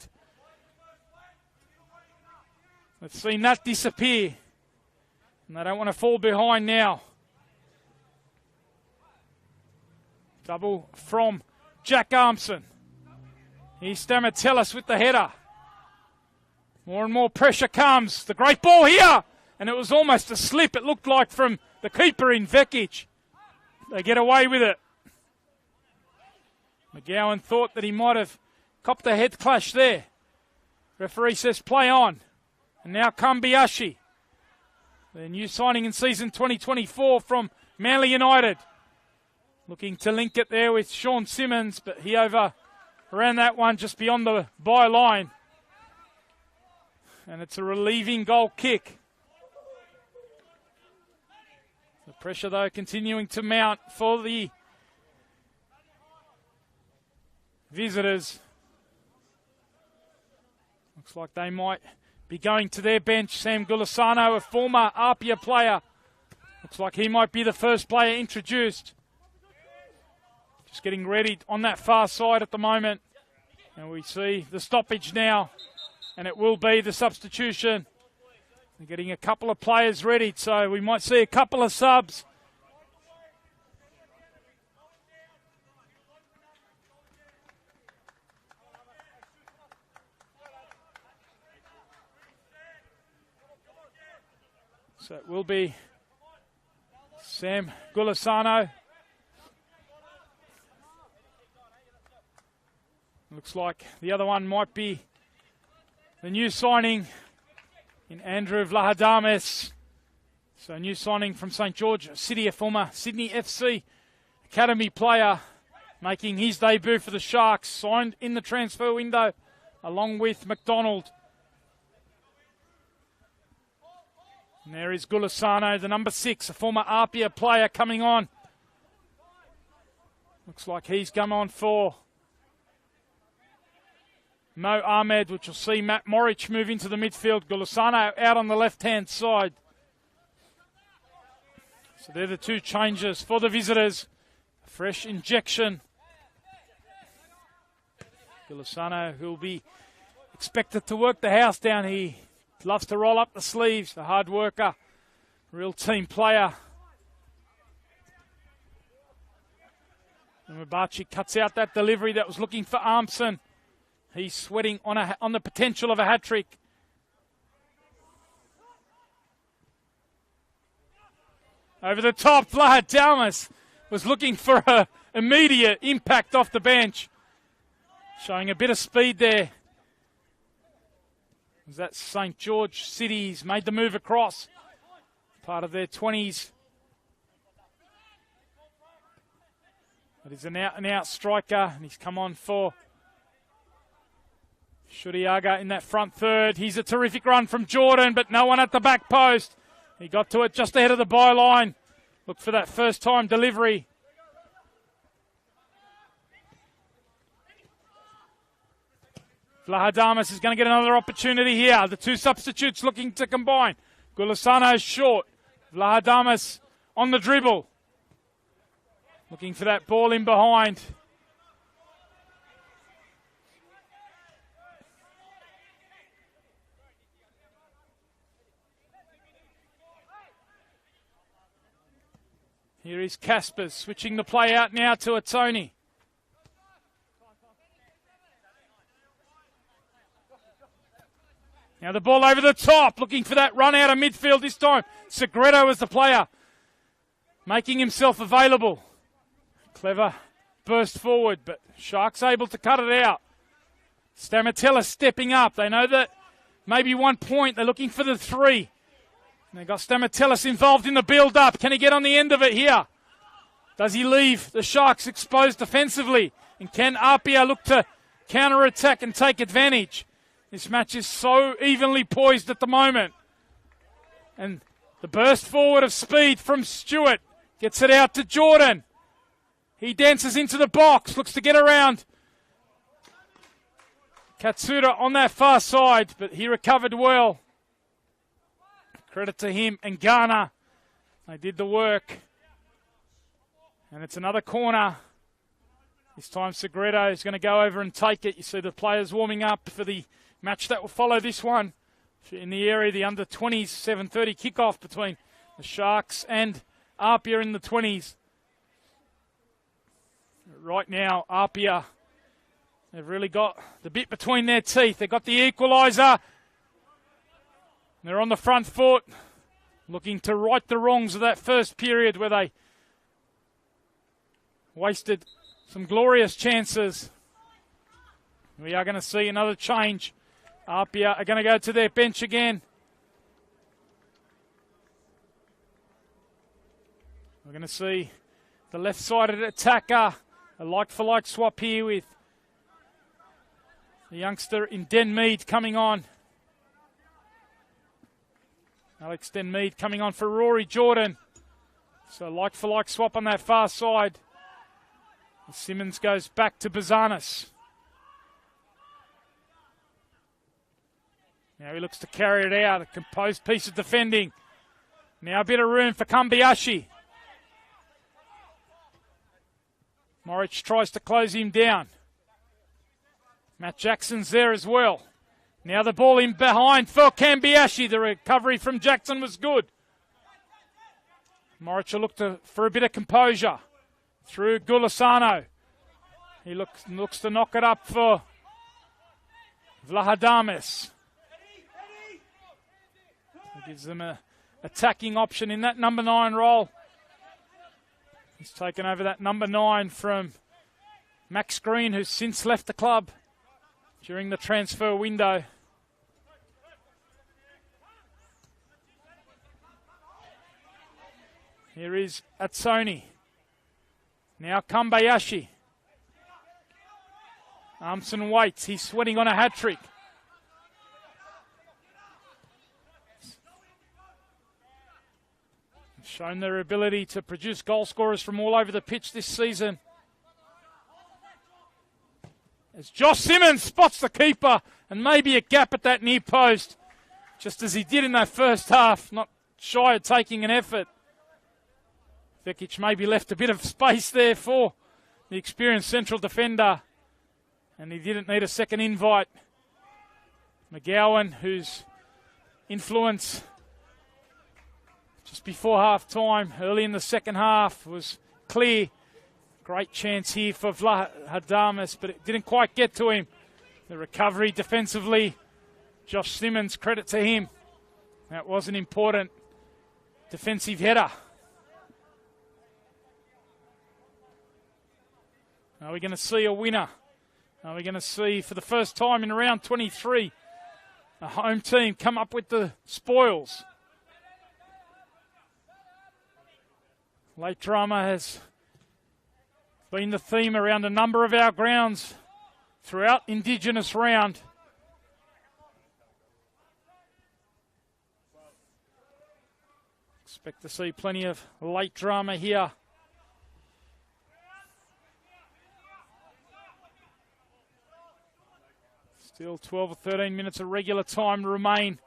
they've seen that disappear, and they don't want to fall behind now. Double from Jack Armson. Here's Stellas with the header. More and more pressure comes. The great ball here, and it was almost a slip, it looked like, from the keeper in Vekic. They get away with it. McGowan thought that he might have copped a head clash there. Referee says play on. And now Kambiashi, the new signing in season 2024 from Manly United. Looking to link it there with Sean Simmons, but he overran that one just beyond the byline. And it's a relieving goal kick. The pressure, though, continuing to mount for the visitors. Looks like they might be going to their bench. Sam Gulisano, a former APIA player. Looks like he might be the first player introduced. Just getting ready on that far side at the moment. And we see the stoppage now. And it will be the substitution. They're getting a couple of players ready, so we might see a couple of subs. So it will be Sam Gulisano. Looks like the other one might be the new signing in Andrew Vlahadames. So a new signing from St. George City, a former Sydney FC Academy player, making his debut for the Sharks, signed in the transfer window along with McDonald. And there is Gulisano, the number 6, a former APIA player coming on. Looks like he's come on for Mo Ahmed, which will see Matt Morich move into the midfield. Gulisano out on the left-hand side. So they're the two changes for the visitors. A fresh injection. Gulisano, who will be expected to work the house down. He loves to roll up the sleeves, a hard worker, real team player. And Mabachi cuts out that delivery that was looking for Armson. He's sweating on the potential of a hat-trick. Over the top, Vlahadames was looking for an immediate impact off the bench. Showing a bit of speed there. That's St. George City's made the move across. Part of their 20s. But he's an out-and-out striker, and he's come on for Shuriaga in that front third. He's a terrific run from Jordan, but no one at the back post. He got to it just ahead of the byline. Look for that first-time delivery. Vlahadames is going to get another opportunity here. The two substitutes looking to combine. Gulisano's short. Vlahadames on the dribble. Looking for that ball in behind. Here is Caspers switching the play out now to a Tony. Now the ball over the top, looking for that run out of midfield this time. Segredo is the player, making himself available. Clever burst forward, but Sharks able to cut it out. Stamatella stepping up. They know that maybe 1 point. They're looking for the 3. And they've got Stamatellis involved in the build-up. Can he get on the end of it here? Does he leave the Sharks exposed defensively? And can APIA look to counter-attack and take advantage? This match is so evenly poised at the moment. And The burst forward of speed from Stewart. Gets it out to Jordan. He dances into the box. Looks to get around Katsura on that far side, but he recovered well. Credit to him and Garner. They did the work. And it's another corner. This time Segredo is going to go over and take it. You see the players warming up for the match that will follow this one. In the area, the under-20s, 7:30 kickoff between the Sharks and APIA in the 20s. Right now, APIA, they've really got the bit between their teeth. They've got the equaliser. They're on the front foot, looking to right the wrongs of that first period where they wasted some glorious chances. We are going to see another change. APIA are going to go to their bench again. We're going to see the left-sided attacker, a like-for-like swap here with the youngster in Denmead coming on. Alex Denmead coming on for Rory Jordan. So like-for-like swap on that far side. Simmons goes back to Bazanis. Now he looks to carry it out. A composed piece of defending. Now a bit of room for Kambiashi. Morich tries to close him down. Matt Jackson's there as well. Now the ball in behind for Kambiashi. The recovery from Jackson was good. Morich will look for a bit of composure. Through Gulisano. He looks to knock it up for Vlahadamis. Gives them an attacking option in that number 9 role. He's taken over that number 9 from Max Green, who's since left the club during the transfer window. Here is Atsoni. Now Kambayashi. Armson waits. He's sweating on a hat-trick. Shown their ability to produce goal scorers from all over the pitch this season. As Josh Simmons spots the keeper and maybe a gap at that near post, just as he did in that first half, not shy of taking an effort. Vekic maybe left a bit of space there for the experienced central defender, and he didn't need a second invite. McGowan, whose influence just before half-time, early in the second half, was clear. Great chance here for Vlahadamis, but it didn't quite get to him. The recovery defensively, Josh Simmons, credit to him. That was an important defensive header. Are we going to see a winner? Are we going to see, for the first time in round 23, a home team come up with the spoils? Late drama has been the theme around a number of our grounds throughout Indigenous round. Expect to see plenty of late drama here. Still 12 or 13 minutes of regular time remain.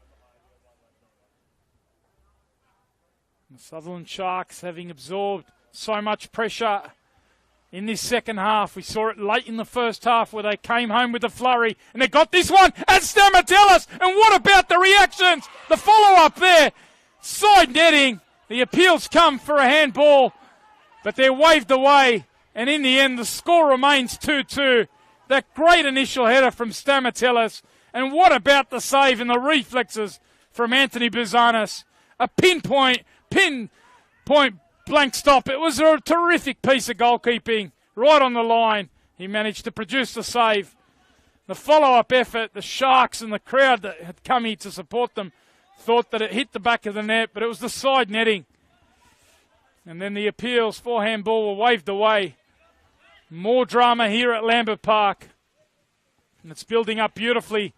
The Sutherland Sharks having absorbed so much pressure in this second half. We saw it late in the first half where they came home with a flurry and they got this one at Stamatellis. And what about the reactions? The follow-up there. Side netting. The appeals come for a handball, but they're waved away. And in the end, the score remains 2-2. That great initial header from Stamatellis. And what about the save and the reflexes from Anthony Bazanis? A pinpoint blank stop. It was a terrific piece of goalkeeping right on the line. He managed to produce the save. The follow-up effort, the Sharks and the crowd that had come here to support them thought that it hit the back of the net, but it was the side netting. And then the appeals for handball were waved away. More drama here at Lambert Park. And it's building up beautifully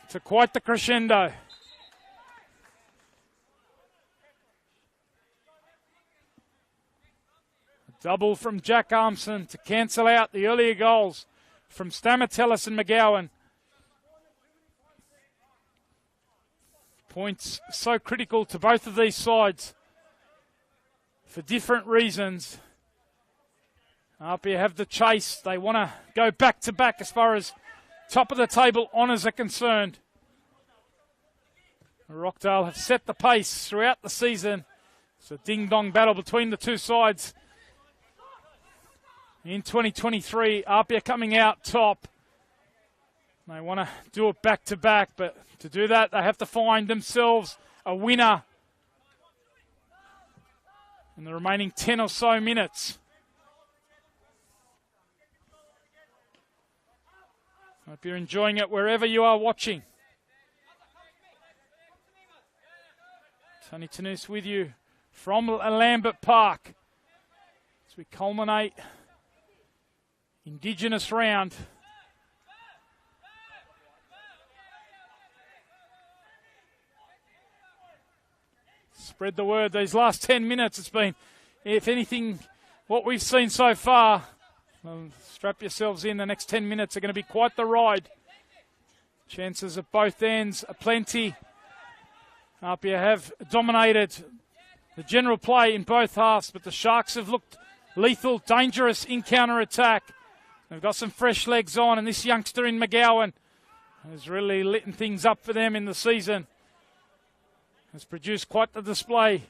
to quite the crescendo. Double from Jack Armson to cancel out the earlier goals from Stamatellis and McGowan. Points so critical to both of these sides for different reasons. APIA have the chase. They want to go back-to-back as far as top of the table honours are concerned. Rockdale have set the pace throughout the season. It's a ding-dong battle between the two sides. In 2023, APIA coming out top. They want to do it back-to-back, but to do that, they have to find themselves a winner in the remaining 10 or so minutes. Hope you're enjoying it wherever you are watching. Tony Tanous with you from Lambert Park as we culminate Indigenous round. Spread the word. These last 10 minutes, it's been, if anything, what we've seen so far. Strap yourselves in. The next 10 minutes are going to be quite the ride. Chances at both ends are plenty. APIA have dominated the general play in both halves, but the Sharks have looked lethal, dangerous in counter-attack. They've got some fresh legs on, and this youngster in McGowan has really lit things up for them in the season. Has produced quite the display.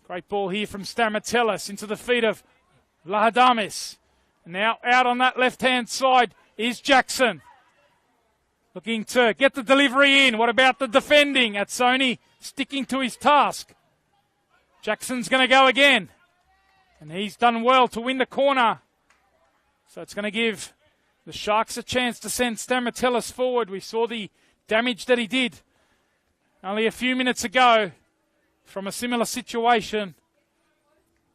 Great ball here from Stamatellis into the feet of Lahadamis. Now out on that left-hand side is Jackson. Looking to get the delivery in. What about the defending? Atsoni sticking to his task. Jackson's going to go again. And he's done well to win the corner. So it's going to give the Sharks a chance to send Stamatellis forward. We saw the damage that he did only a few minutes ago from a similar situation.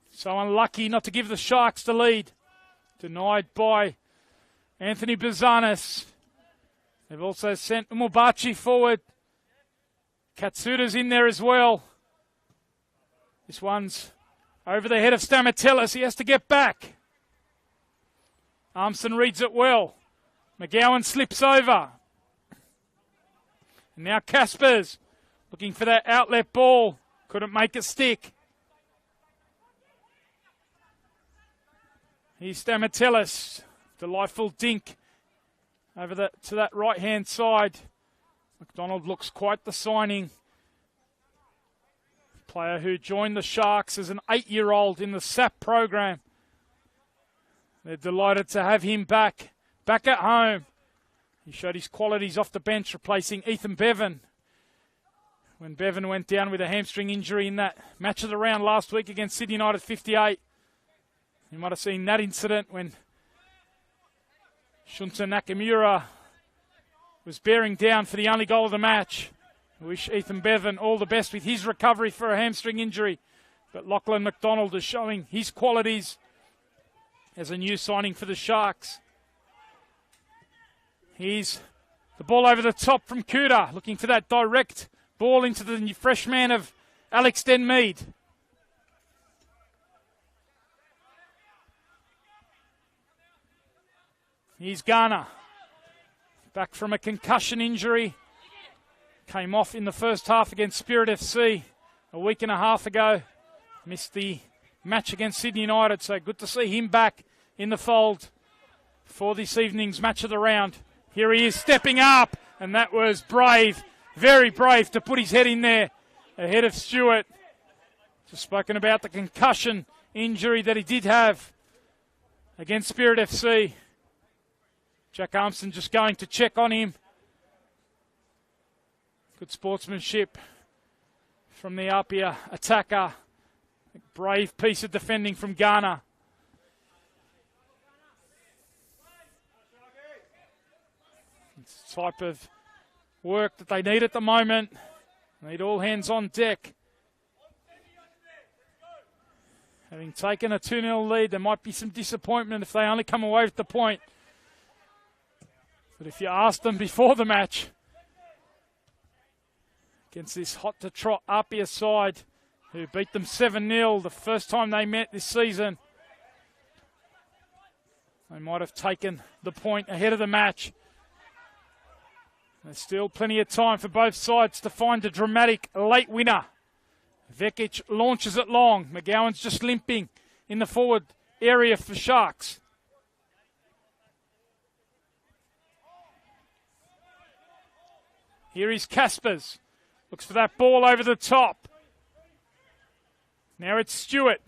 So unlucky not to give the Sharks the lead. Denied by Anthony Bazanis. They've also sent Umubachi forward. Katsuda's in there as well. This one's over the head of Stamatellis. He has to get back. Armson reads it well. McGowan slips over. And now Caspers looking for that outlet ball. Couldn't make it stick. Here's Stamatellis. Delightful dink over to that right-hand side. McDonald looks quite the signing. Player who joined the Sharks as an 8-year-old in the SAP program. They're delighted to have him back at home. He showed his qualities off the bench, replacing Ethan Bevan. When Bevan went down with a hamstring injury in that match of the round last week against Sydney United 58. You might have seen that incident when Shunta Nakamura was bearing down for the only goal of the match. I wish Ethan Bevan all the best with his recovery for a hamstring injury. But Lachlan McDonald is showing his qualities as a new signing for the Sharks. Here's the ball over the top from Kuda, looking for that direct ball into the fresh man of Alex Denmead. Here's Garner, back from a concussion injury. Came off in the first half against Spirit FC a week and a half ago. Missed the match against Sydney United, so good to see him back in the fold for this evening's match of the round. Here he is stepping up, and that was brave, very brave to put his head in there ahead of Stewart. Just spoken about the concussion injury that he did have against Spirit FC. Jack Armson just going to check on him. Good sportsmanship from the APIA attacker. Brave piece of defending from Ghana. It's the type of work that they need at the moment. They need all hands on deck. Having taken a 2-0 lead, there might be some disappointment if they only come away with the point. But if you asked them before the match, against this hot-to-trot APIA side who beat them 7-0 the first time they met this season. They might have taken the point ahead of the match. There's still plenty of time for both sides to find a dramatic late winner. Vekic launches it long. McGowan's just limping in the forward area for Sharks. Here is Caspers. Looks for that ball over the top. Now it's Stewart.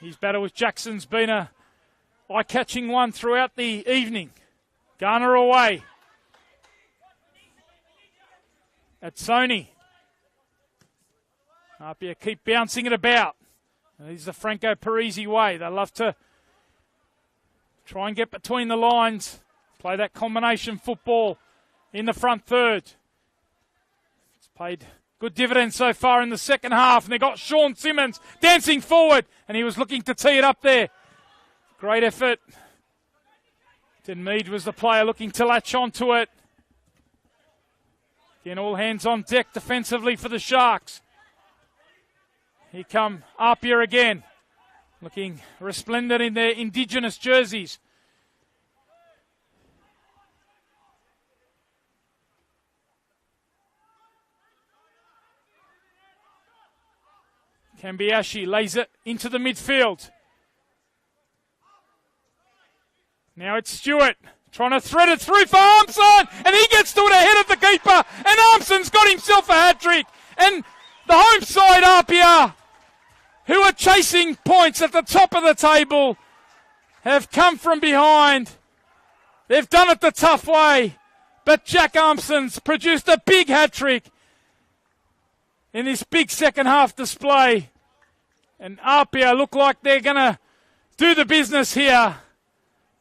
His battle with Jackson's been a eye-catching one throughout the evening. Garner away. At Sony. APIA keep bouncing it about. This is the Franco Parisi way. They love to try and get between the lines. Play that combination football in the front third. It's paid good dividends so far in the second half. And they got Sean Simmons dancing forward. And he was looking to tee it up there. Great effort. Then Mead was the player looking to latch onto it. Again, all hands on deck defensively for the Sharks. Here come APIA again. Looking resplendent in their indigenous jerseys. Kambiashi lays it into the midfield. Now it's Stewart trying to thread it through for Armson, and he gets to it ahead of the keeper, and Armson's got himself a hat-trick. And the home side, APIA, who are chasing points at the top of the table, have come from behind. They've done it the tough way, but Jack Armson's produced a big hat-trick in this big second half display. And APIA look like they're going to do the business here.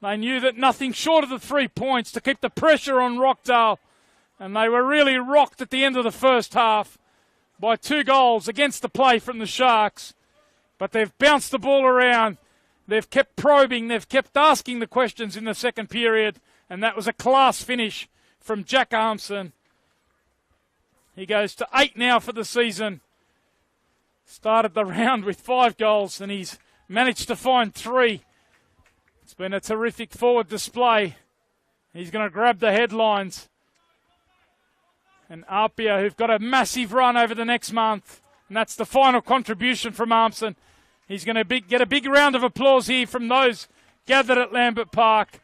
They knew that nothing short of the 3 points to keep the pressure on Rockdale. And they were really rocked at the end of the first half by 2 goals against the play from the Sharks. But they've bounced the ball around. They've kept probing. They've kept asking the questions in the second period. And that was a class finish from Jack Armson. He goes to 8 now for the season. Started the round with 5 goals and he's managed to find 3. It's been a terrific forward display. He's going to grab the headlines. And APIA, who've got a massive run over the next month. And that's the final contribution from Armson. He's going to get a big round of applause here from those gathered at Lambert Park.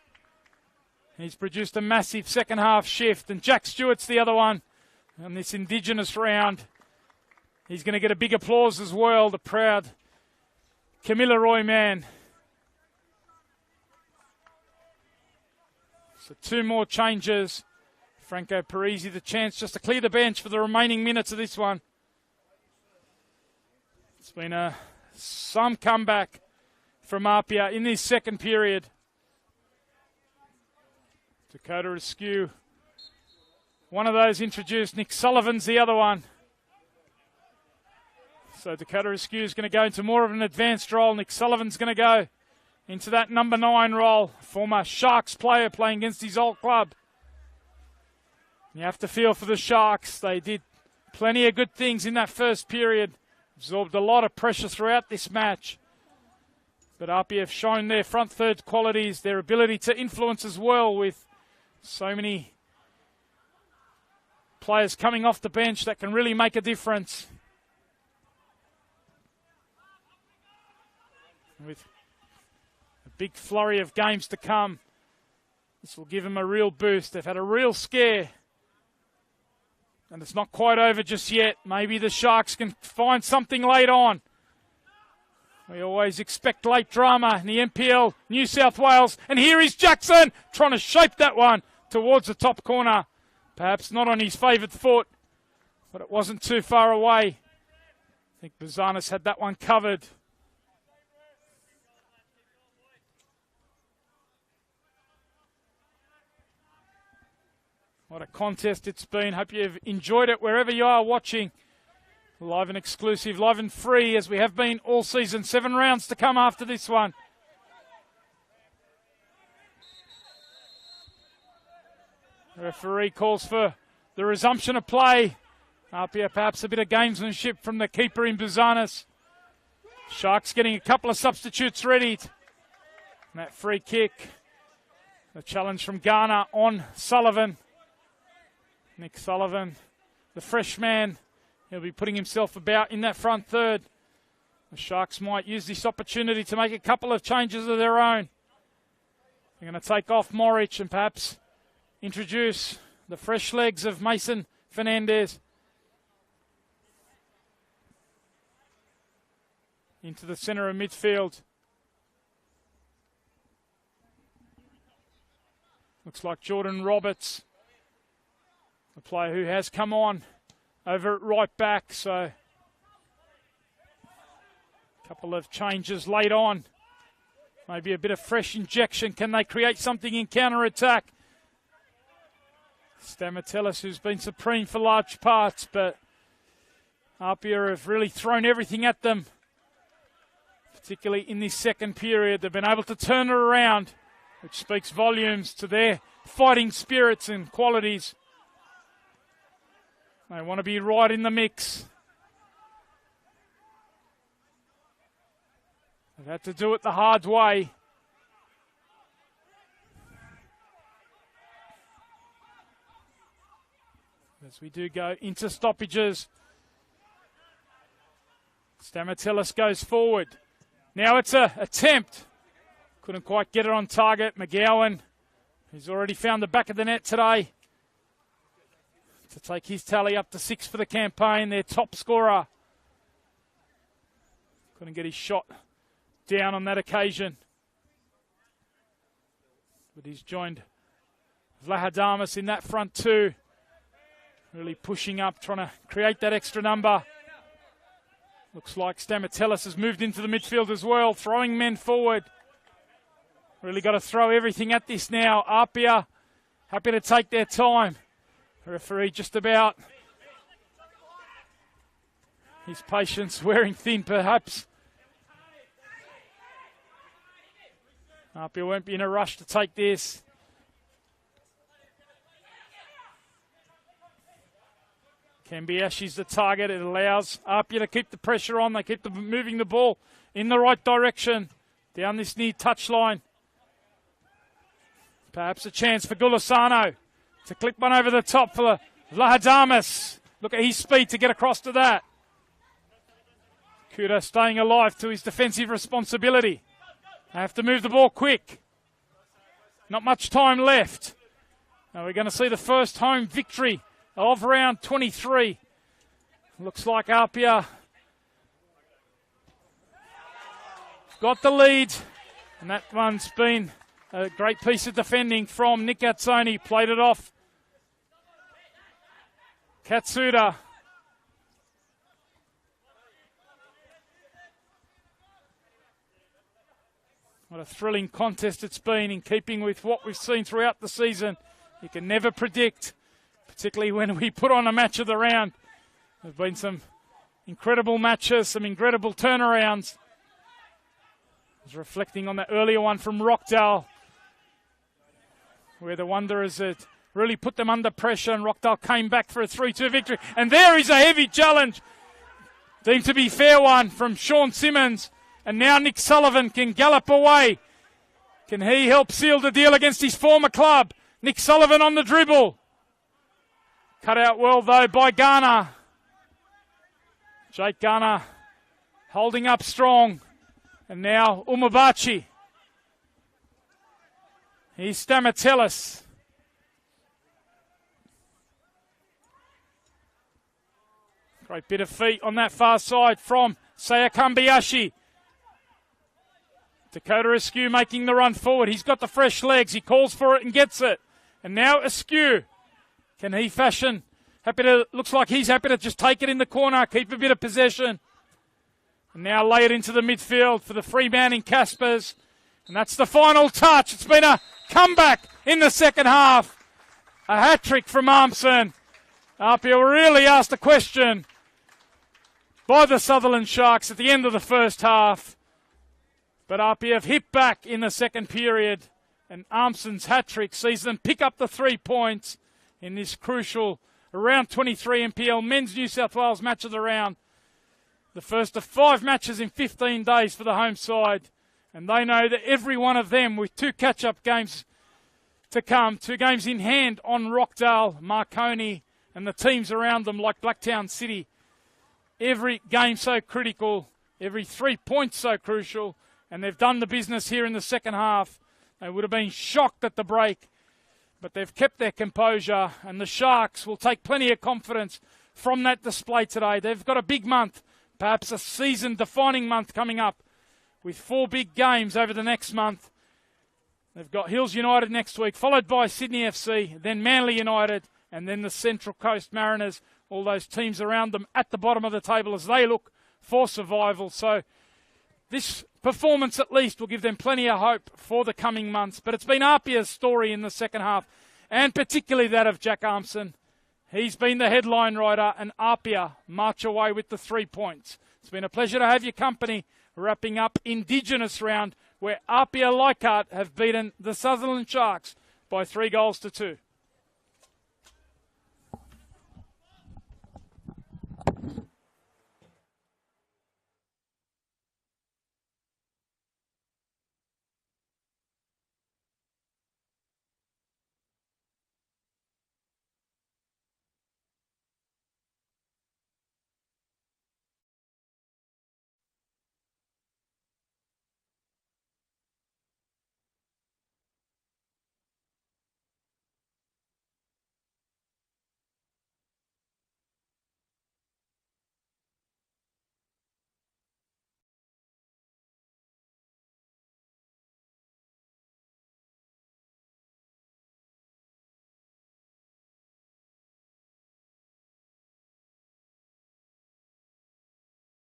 He's produced a massive second half shift. And Jack Stewart's the other one on this Indigenous round. He's going to get a big applause as well, the proud Kamilaroi man. So 2 more changes. Franco Parisi the chance just to clear the bench for the remaining minutes of this one. It's been some comeback from APIA in this second period. Dakota Askew, one of those introduced. Nick Sullivan's the other one. So Dakota Askew is going to go into more of an advanced role. Nick Sullivan's going to go into that number 9 role. Former Sharks player playing against his old club. You have to feel for the Sharks. They did plenty of good things in that first period. Absorbed a lot of pressure throughout this match. But APIA have shown their front third qualities, their ability to influence as well with so many players coming off the bench that can really make a difference. With a big flurry of games to come, this will give them a real boost. They've had a real scare. And it's not quite over just yet. Maybe the Sharks can find something late on. We always expect late drama in the NPL, New South Wales. And here is Jackson trying to shape that one towards the top corner. Perhaps not on his favoured foot, but it wasn't too far away. I think Bazanis had that one covered. What a contest it's been. Hope you've enjoyed it wherever you are watching. Live and exclusive, live and free as we have been all season. 7 rounds to come after this one. The referee calls for the resumption of play. APIA perhaps a bit of gamesmanship from the keeper in Buzanis. Sharks getting a couple of substitutes ready. That free kick. The challenge from Garner on Sullivan. Nick Sullivan, the fresh man. He'll be putting himself about in that front third. The Sharks might use this opportunity to make a couple of changes of their own. They're going to take off Morich and perhaps introduce the fresh legs of Mason Fernandez into the centre of midfield. Looks like Jordan Roberts, the player who has come on over at right back. So a couple of changes late on. Maybe a bit of fresh injection. Can they create something in counter-attack? Stamatellis, who's been supreme for large parts, but APIA have really thrown everything at them, particularly in this second period. They've been able to turn it around, which speaks volumes to their fighting spirits and qualities. They want to be right in the mix. They've had to do it the hard way. As we do go into stoppages, Stamatellis goes forward. Now it's an attempt. Couldn't quite get it on target. McGowan, who's already found the back of the net today, to take his tally up to 6 for the campaign, their top scorer. Couldn't get his shot down on that occasion. But he's joined Vlahadamas in that front two. Really pushing up, trying to create that extra number. Looks like Stamatellis has moved into the midfield as well, throwing men forward. Really got to throw everything at this now. APIA happy to take their time. The referee just about his patience wearing thin perhaps. APIA won't be in a rush to take this. Kambiashi's the target. It allows APIA to keep the pressure on. They keep moving the ball in the right direction down this near touchline. Perhaps a chance for Gulisano to clip one over the top for Vlahadamas. Look at his speed to get across to that. Kuda staying alive to his defensive responsibility. They have to move the ball quick. Not much time left. Now we're going to see the first home victory of round 23. Looks like APIA got the lead. And that one's been a great piece of defending from Nick Gazzoni. Played it off. Katsuda. What a thrilling contest it's been, in keeping with what we've seen throughout the season. You can never predict, particularly when we put on a match of the round. There have been some incredible matches, some incredible turnarounds. I was reflecting on the earlier one from Rockdale, where the Wanderers had really put them under pressure, and Rockdale came back for a 3-2 victory. And there is a heavy challenge, deemed to be fair one, from Sean Simmons. And now Nick Sullivan can gallop away. Can he help seal the deal against his former club? Nick Sullivan on the dribble. Cut out well, though, by Garner. Jake Garner holding up strong. And now Umabachi. Here's Stamatellis. Great bit of feet on that far side from Sayakambiashi. Dakota Askew making the run forward. He's got the fresh legs. He calls for it and gets it. And now Askew. Can he fashion? Looks like he's happy to just take it in the corner, keep a bit of possession. And now lay it into the midfield for the free man in Caspers. And that's the final touch. It's been a comeback in the second half. A hat-trick from Armson. APIA really asked a question by the Sutherland Sharks at the end of the first half. But APIA have hit back in the second period, and Armson's hat-trick sees them pick up the 3 points in this crucial Round 23 NPL Men's New South Wales Match of the Round. The first of 5 matches in 15 days for the home side. And they know that every one of them, with 2 catch-up games to come, 2 games in hand on Rockdale, Marconi, and the teams around them like Blacktown City. Every game so critical, every 3 points so crucial, and they've done the business here in the second half. They would have been shocked at the break, but they've kept their composure, and the Sharks will take plenty of confidence from that display today. They've got a big month, perhaps a season-defining month coming up, with 4 big games over the next month. They've got Hills United next week, followed by Sydney FC, then Manly United, and then the Central Coast Mariners, all those teams around them at the bottom of the table as they look for survival. So this performance at least will give them plenty of hope for the coming months. But it's been APIA's story in the second half, and particularly that of Jack Armson. He's been the headline rider, and APIA march away with the 3 points. It's been a pleasure to have your company, wrapping up Indigenous round, where APIA Leichhardt have beaten the Sutherland Sharks by 3 goals to 2.